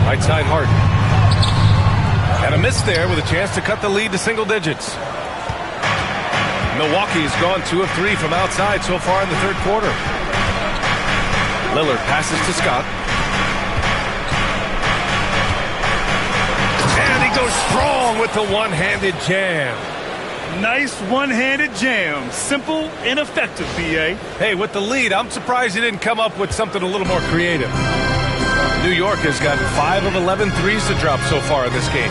Right side Hart. And a miss there with a chance to cut the lead to single digits. Milwaukee's gone 2 of 3 from outside so far in the third quarter. Lillard passes to Scott. And he goes strong with the one-handed jam. Nice one-handed jam. Simple and effective, B.A. Hey, with the lead, I'm surprised he didn't come up with something a little more creative. New York has gotten 5 of 11 threes to drop so far in this game.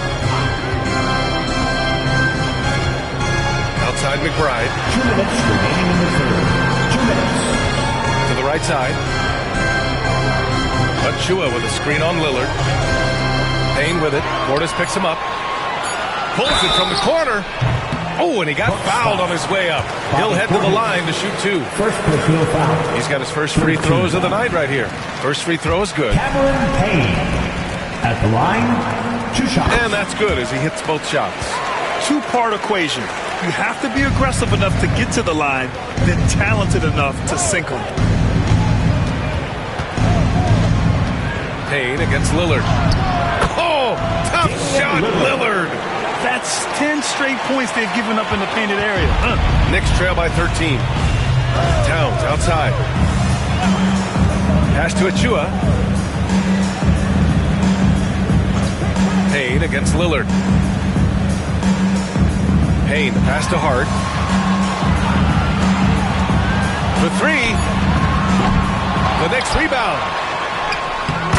Outside McBride. 2 minutes remaining in the third. 2 minutes. To the right side. Achua with a screen on Lillard. Payne with it. Portis picks him up. Pulls it from the corner. Oh, and he got fouled on his way up. He'll head to the line to shoot 2. First personal foul. He's got his first free throws of the night right here. First free throw is good. Cameron Payne. At the line, 2 shots. And that's good as he hits both shots. Two-part equation. You have to be aggressive enough to get to the line, then talented enough to sink them. Payne against Lillard. Oh, tough shot, Lillard. That's 10 straight points they've given up in the painted area. Knicks trail by 13. Towns outside. Pass to Achua. Payne against Lillard. Payne, the pass to Hart. For 3. The Knicks rebound.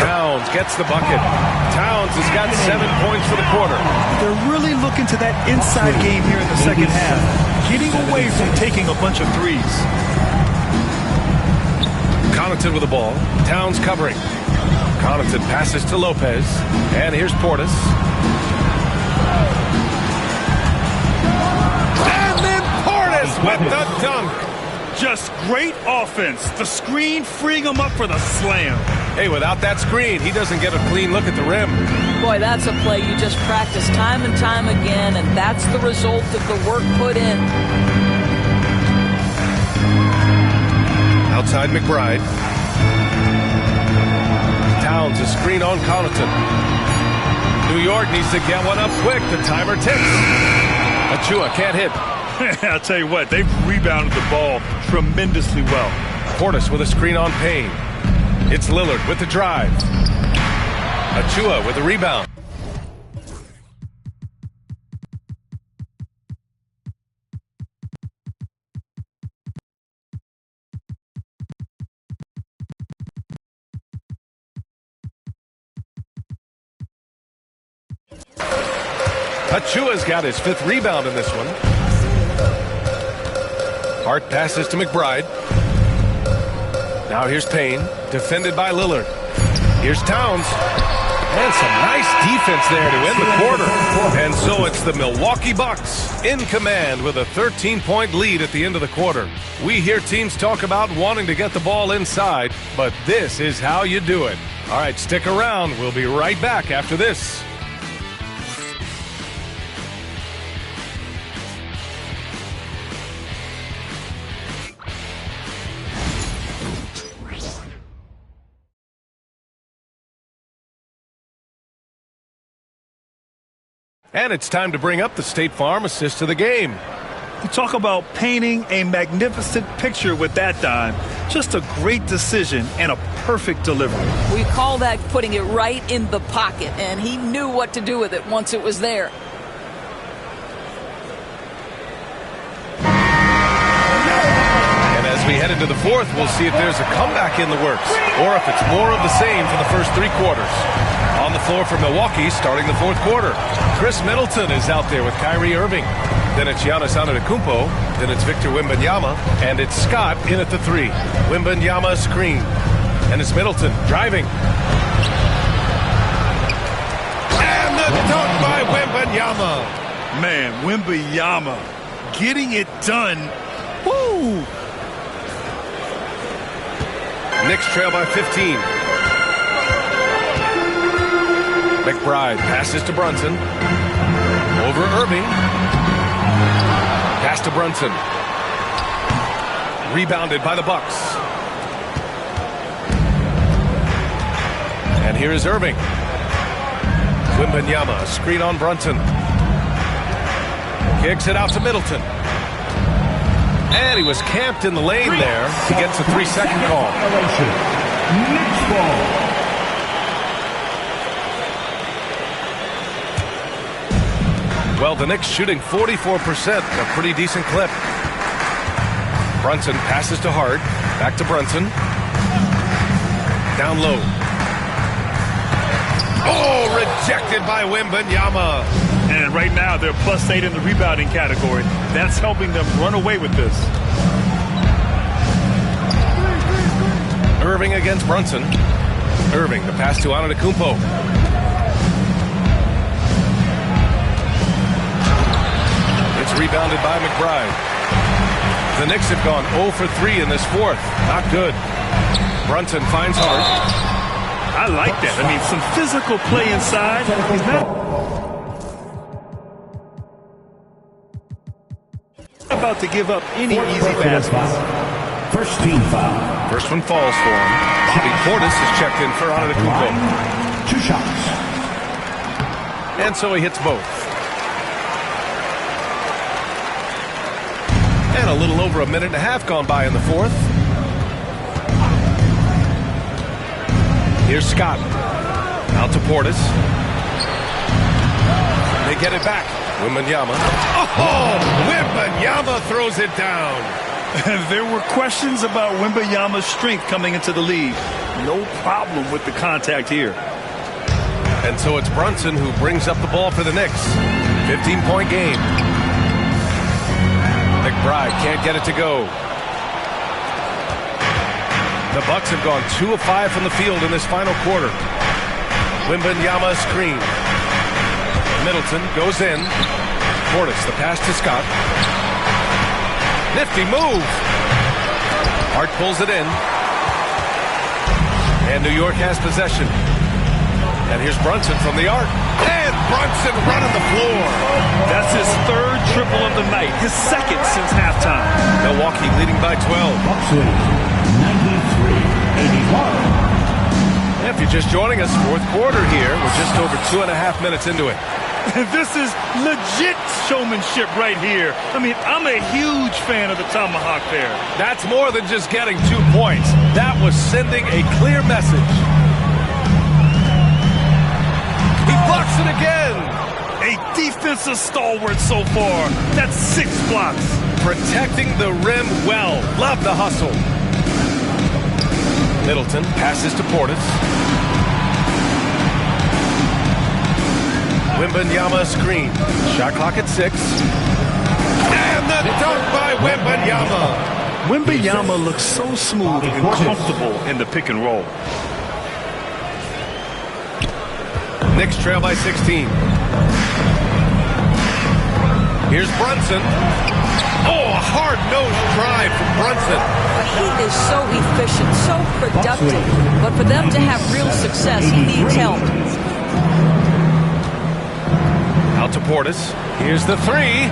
Towns gets the bucket. Towns has got 7 points for the quarter. They're really looking to that inside game here in the second half, getting away from taking a bunch of threes. Connaughton with the ball. Towns covering. Connaughton passes to Lopez. And here's Portis. And then Portis with the dunk. Just great offense. The screen freeing him up for the slam. Hey, without that screen, he doesn't get a clean look at the rim. Boy, that's a play you just practice time and time again, and that's the result of the work put in. Outside McBride. Towns, a screen on Connaughton. New York needs to get one up quick. The timer ticks. Achua can't hit. I'll tell you what, they've rebounded the ball tremendously well. Portis with a screen on Payne. It's Lillard with the drive. Achua with the rebound. Achua's got his 5th rebound in this one. Hart passes to McBride. Now here's Payne, defended by Lillard. Here's Towns. And some nice defense there to end the quarter. And so it's the Milwaukee Bucks in command with a 13-point lead at the end of the quarter. We hear teams talk about wanting to get the ball inside, but this is how you do it. All right, stick around. We'll be right back after this. And it's time to bring up the State Farm assist of the game. You talk about painting a magnificent picture with that dime. Just a great decision and a perfect delivery. We call that putting it right in the pocket, and he knew what to do with it once it was there. And as we head into the 4th, we'll see if there's a comeback in the works, or if it's more of the same for the first 3 quarters. On the floor for Milwaukee, starting the 4th quarter. Chris Middleton is out there with Kyrie Irving. Then it's Giannis Antetokounmpo. Then it's Victor Wembanyama. And it's Scott in at the 3. Wembanyama screen. And it's Middleton driving. And the dunk by Wembanyama. Man, Wembanyama getting it done. Woo! Knicks trail by 15. McBride passes to Brunson. Over Irving. Pass to Brunson. Rebounded by the Bucks. And here is Irving. Wembanyama, screen on Brunson. Kicks it out to Middleton. And he was camped in the lane there. He gets a 3-second call. Knicks ball. Well, the Knicks shooting 44%, a pretty decent clip. Brunson passes to Hart. Back to Brunson. Down low. Oh, rejected by Wembanyama. And right now, they're +8 in the rebounding category. That's helping them run away with this. Irving against Brunson. Irving, the pass to Antetokounmpo. It's rebounded by McBride. The Knicks have gone 0 for 3 in this fourth. Not good. Brunson finds Hart. I like that. I mean, some physical play inside. He's not about to give up any easy baskets. First team foul. First one falls for him. Bobby Portis is checked in for Antetokounmpo. 2 shots. And so he hits both. And a little over a minute and a half gone by in the fourth. Here's Scott. Out to Portis. They get it back. Wembanyama. Oh! Wembanyama throws it down. There were questions about Wembanyama's strength coming into the league. No problem with the contact here. And so it's Brunson who brings up the ball for the Knicks. 15-point game. McBride can't get it to go. The Bucks have gone 2 of 5 from the field in this final quarter. Wembanyama screen. Middleton goes in. Portis, the pass to Scott. Nifty move. Hart pulls it in. And New York has possession. And here's Brunson from the arc. And Brunson running the floor. That's his third triple of the night. His second since halftime. Milwaukee leading by 12. Bucks lead 93-81. If you're just joining us, fourth quarter here. We're just over 2.5 minutes into it. This is legit showmanship right here. I mean, I'm a huge fan of the tomahawk there. That's more than just getting 2 points. That was sending a clear message. He blocks it again. A defensive stalwart so far. That's 6 blocks. Protecting the rim well. Love the hustle. Middleton passes to Portis. Wembanyama screen. Shot clock at 6. And the dunk by Wembanyama. Wembanyama looks so smooth and comfortable in the pick and roll. Knicks trail by 16. Here's Brunson. Oh, a hard-nosed drive from Brunson. He is so efficient, so productive. But for them to have real success, he needs help. Out to Portis. Here's the 3.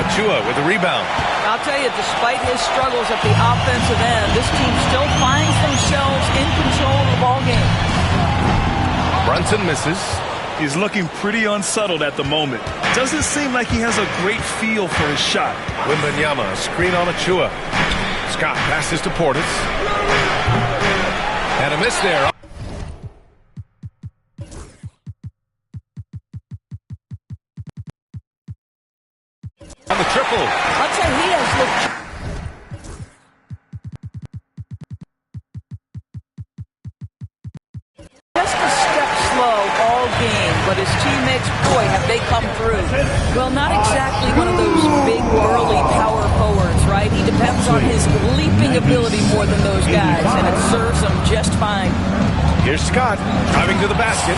Achua with the rebound. I'll tell you, despite his struggles at the offensive end, this team still finds themselves in control of the ball game. Brunson misses. He's looking pretty unsettled at the moment. Doesn't seem like he has a great feel for his shot. Wembanyama, screen on Achua. Scott passes to Portis. And a miss there. On the triple. I'll tell you, he has looked just a step slow all game, but his teammates, boy, have they come through. Well, not exactly one of those big, burly power forwards, right? He depends on his leaping ability more than those guys, and it serves him just fine. Here's Scott driving to the basket.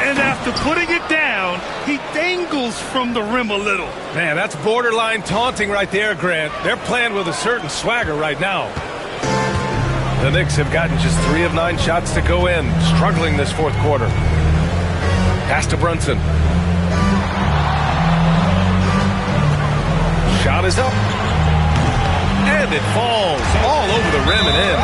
And after putting it down, he dangles from the rim a little. Man, that's borderline taunting right there, Grant. They're playing with a certain swagger right now. The Knicks have gotten just 3 of 9 shots to go in, struggling this fourth quarter. Pass to Brunson. Shot is up. And it falls all over the rim and in.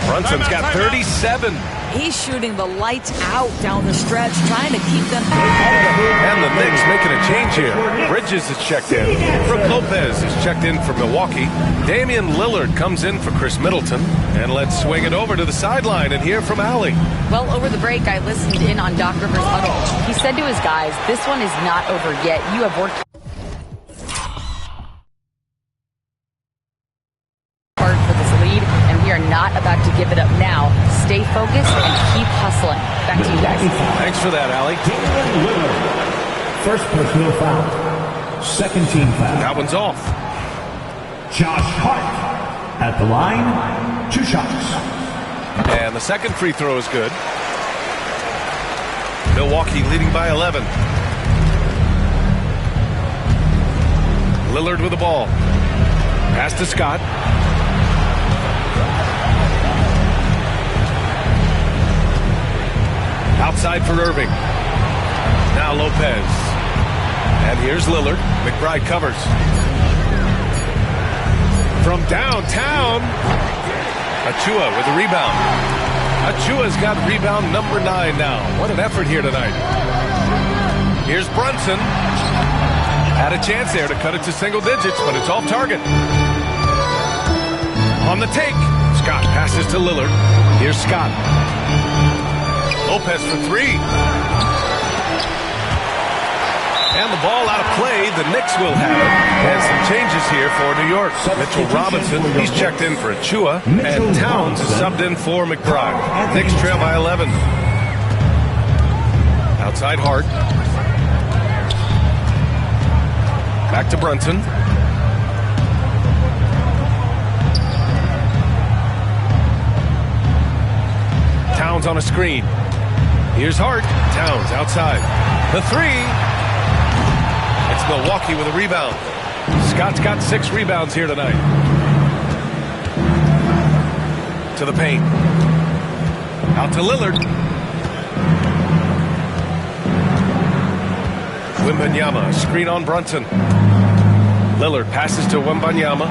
Brunson's got 37. He's shooting the lights out down the stretch, trying to keep them competitive. And the Knicks making a change here. Bridges is checked in. Brook Lopez is checked in for Milwaukee. Damian Lillard comes in for Chris Middleton. And let's swing it over to the sideline and hear from Allie. Well, over the break, I listened in on Doc Rivers' huddle. He said to his guys, this one is not over yet. You have worked hard for this lead, and we are not about to give it up now. Stay focused and keep hustling. Back to you guys. Thanks for that, Allie. First personal foul. Second team foul. That one's off. Josh Hart at the line. 2 shots. And the second free throw is good. Milwaukee leading by 11. Lillard with the ball. Pass to Scott. Outside for Irving. Now Lopez. And here's Lillard. McBride covers. From downtown, Achua with the rebound. Achua's got rebound number 9 now. What an effort here tonight. Here's Brunson. Had a chance there to cut it to single digits, but it's off target. On the take, Scott passes to Lillard. Here's Scott. Lopez for 3. And the ball out of play. The Knicks will have it. And some changes here for New York. Mitchell Robinson, he's checked in for Achua. And Towns is subbed in for McBride. Knicks trail by 11. Outside Hart. Back to Brunson. Towns on a screen. Here's Hart. Towns outside. The 3. It's Milwaukee with a rebound. Scott's got 6 rebounds here tonight. To the paint. Out to Lillard. Wembanyama, screen on Brunson. Lillard passes to Wembanyama.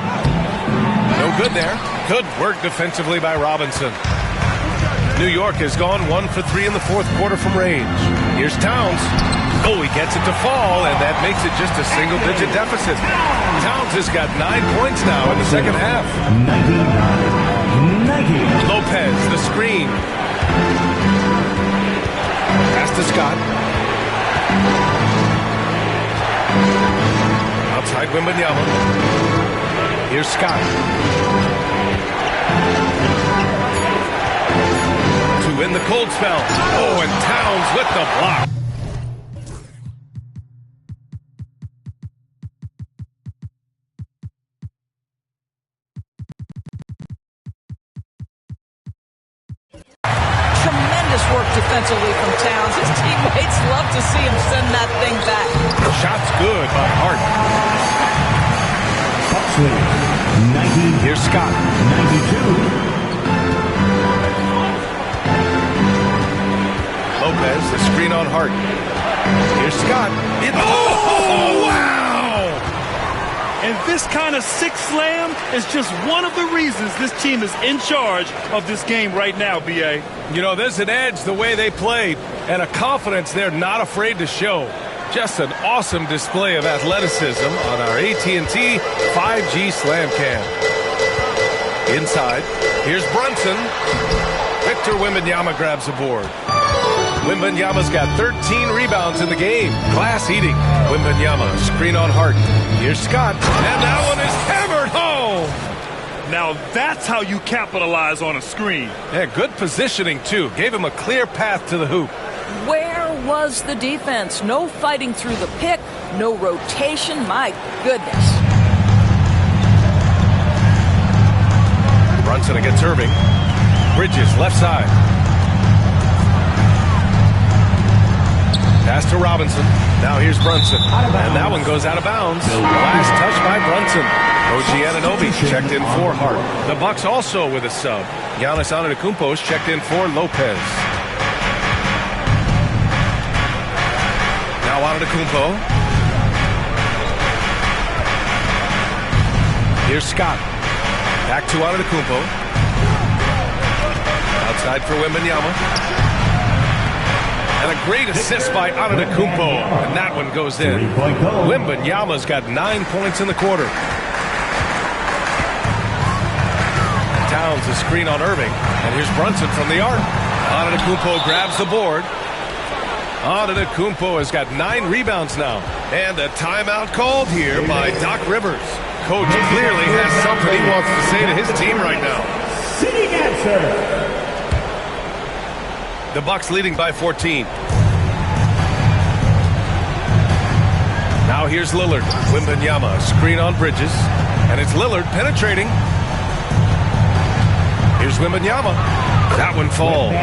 No good there. Good work defensively by Robinson. New York has gone 1 for 3 in the fourth quarter from range. Here's Towns. Oh, he gets it to fall, and that makes it just a single-digit deficit. Towns has got 9 points now in the second half. 99. Lopez, the screen. Pass to Scott. Outside Wembanyama. Here's Scott. To win the cold spell. Oh, and Towns with the block. Tremendous work defensively from Towns. His teammates love to see him send that thing back. Shot's good by Hart. Bucks lead. 90. Here's Scott. 92. Lopez, the screen on Hart. Here's Scott. Oh, wow! And this kind of six slam is just one of the reasons this team is in charge of this game right now, B.A. You know, there's an edge the way they played and a confidence they're not afraid to show. Just an awesome display of athleticism on our AT&T 5G Slam Cam. Inside, here's Brunson. Victor Wembanyama grabs the board. Wembanyama's got 13 rebounds in the game. Glass eating. Wembanyama, screen on Hart. Here's Scott, and that one is hammered home. Now that's how you capitalize on a screen. Yeah, good positioning, too. Gave him a clear path to the hoop. Where was the defense? No fighting through the pick, no rotation. My goodness. Brunson against Irving. Bridges, left side. Pass to Robinson. Now here's Brunson. And that one goes out of bounds. Last touch by Brunson. OG Anunoby checked in for Hart. The Bucks also with a sub. Giannis Antetokounmpo is checked in for Lopez. Now Antetokounmpo. Here's Scott. Back to Antetokounmpo. Outside for Wembanyama. And a great assist by Antetokounmpo. And that one goes in. Wembanyama's got 9 points in the quarter. Towns a screen on Irving. And here's Brunson from the arc. Antetokounmpo grabs the board. Antetokounmpo has got 9 rebounds now. And a timeout called here by Doc Rivers. Coach clearly has something he wants to say to his team right now. Sitting answer. The Bucks leading by 14. Now here's Lillard. Wembanyama, screen on Bridges. And it's Lillard penetrating. Here's Wembanyama. That one falls.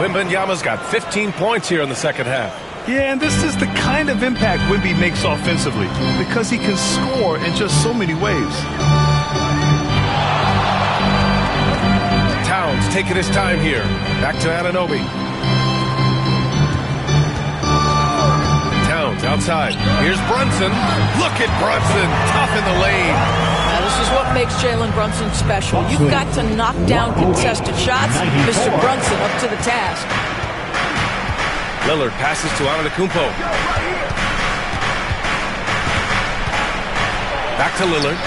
Wembanyama's got 15 points here in the second half. Yeah, and this is the kind of impact Wemby makes offensively because he can score in just so many ways. Towns taking his time here. Back to Anunoby. Towns outside. Here's Brunson. Look at Brunson. Tough in the lane. Now, this is what makes Jalen Brunson special. You've got to knock down contested shots. Mr. Brunson up to the task. Lillard passes to Antetokounmpo. Back to Lillard.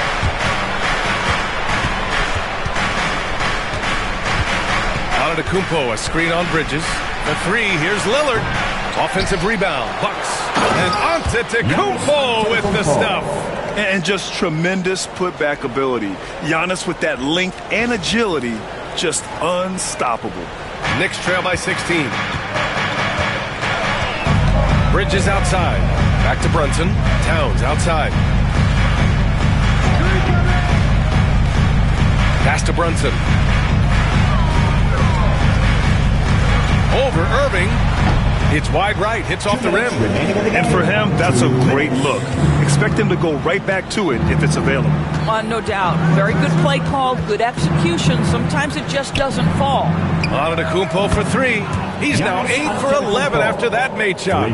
Antetokounmpo, a screen on Bridges. The three, here's Lillard. Offensive rebound, Bucks. And Antetokounmpo with the stuff. And just tremendous putback ability. Giannis with that length and agility, just unstoppable. Knicks trail by 16. Bridges outside. Back to Brunson. Towns outside. Pass to Brunson. Over Irving. It's wide right. Hits off the rim. And for him, that's a great look. Expect him to go right back to it if it's available. No doubt. Very good play call. Good execution. Sometimes it just doesn't fall. Antetokounmpo for 3. He's now 8 for 11 after that made shot.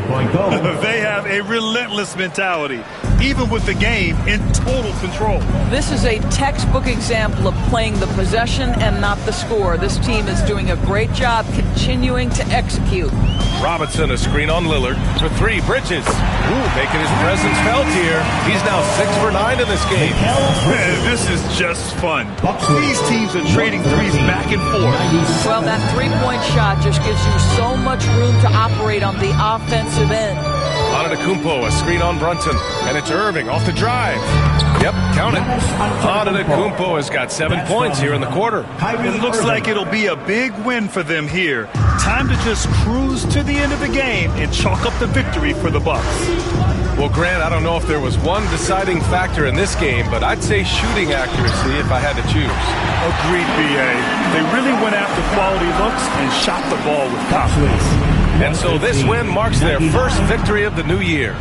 They have a relentless mentality, even with the game in total control. This is a textbook example of playing the possession and not the score. This team is doing a great job continuing to execute. Robinson, a screen on Lillard for 3. Bridges. Making his presence felt here. He's now 6 for 9 in this game. This is just fun. These teams are trading threes back and forth. Well, that three-point shot just gives you so much room to operate on the offensive end. Antetokounmpo, a screen on Brunson. And it's Irving off the drive. Yep, count it. Antetokounmpo has got 7 points here in the quarter. It looks like it'll be a big win for them here. Time to just cruise to the end of the game and chalk up the victory for the Bucks. Well, Grant, I don't know if there was one deciding factor in this game, but I'd say shooting accuracy if I had to choose. Agreed, B.A. They really went after quality looks and shot the ball with confidence. And so this win marks their first victory of the new year.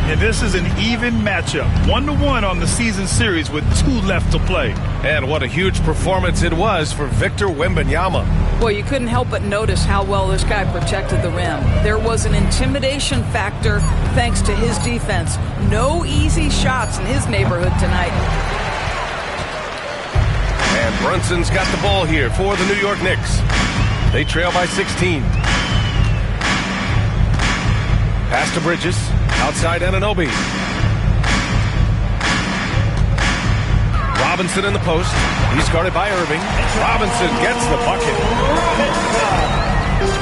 And this is an even matchup, 1-1 on the season series with 2 left to play. And what a huge performance it was for Victor Wembanyama. Well, you couldn't help but notice how well this guy protected the rim. There was an intimidation factor thanks to his defense. No easy shots in his neighborhood tonight. And Brunson's got the ball here for the New York Knicks. They trail by 16. Pass to Bridges. Outside Anunoby. Robinson in the post. He's guarded by Irving. Robinson gets the bucket.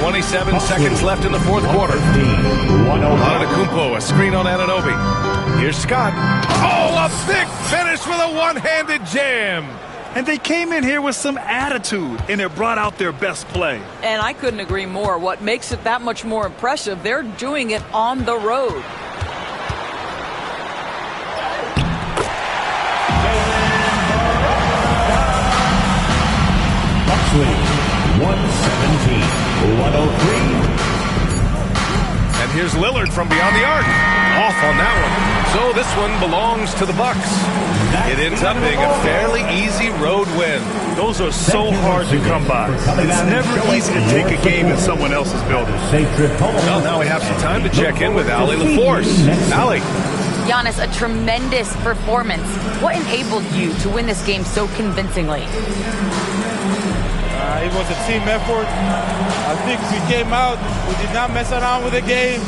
27 seconds left in the fourth quarter. Antetokounmpo, a screen on Anunoby. Here's Scott. Oh, a big finish with a one-handed jam. And they came in here with some attitude, and it brought out their best play. And I couldn't agree more. What makes it that much more impressive, they're doing it on the road. Bucks lead 117-103. And here's Lillard from beyond the arc. Off on that one. So this one belongs to the Bucks. It ends up being a fairly easy road win. Those are so hard to come by. It's never easy to take a game in someone else's building. Well, now we have some time to check in with Allie LaForce. Allie. Giannis, a tremendous performance. What enabled you to win this game so convincingly? It was a team effort. I think we came out, we did not mess around with the game.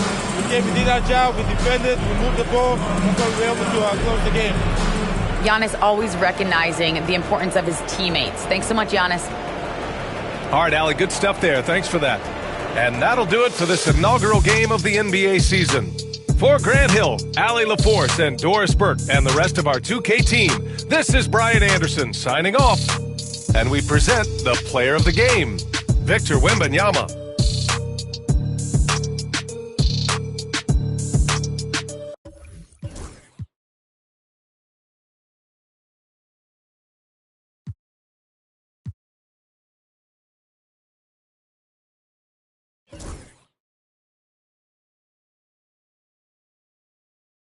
We did our job, we defended, we moved the ball, that's why we were able to close the game. Giannis always recognizing the importance of his teammates. Thanks so much, Giannis. All right, Allie, good stuff there. Thanks for that. And that'll do it for this inaugural game of the NBA season. For Grant Hill, Allie LaForce, and Doris Burke, and the rest of our 2K team, this is Brian Anderson signing off. And we present the player of the game, Victor Wembanyama.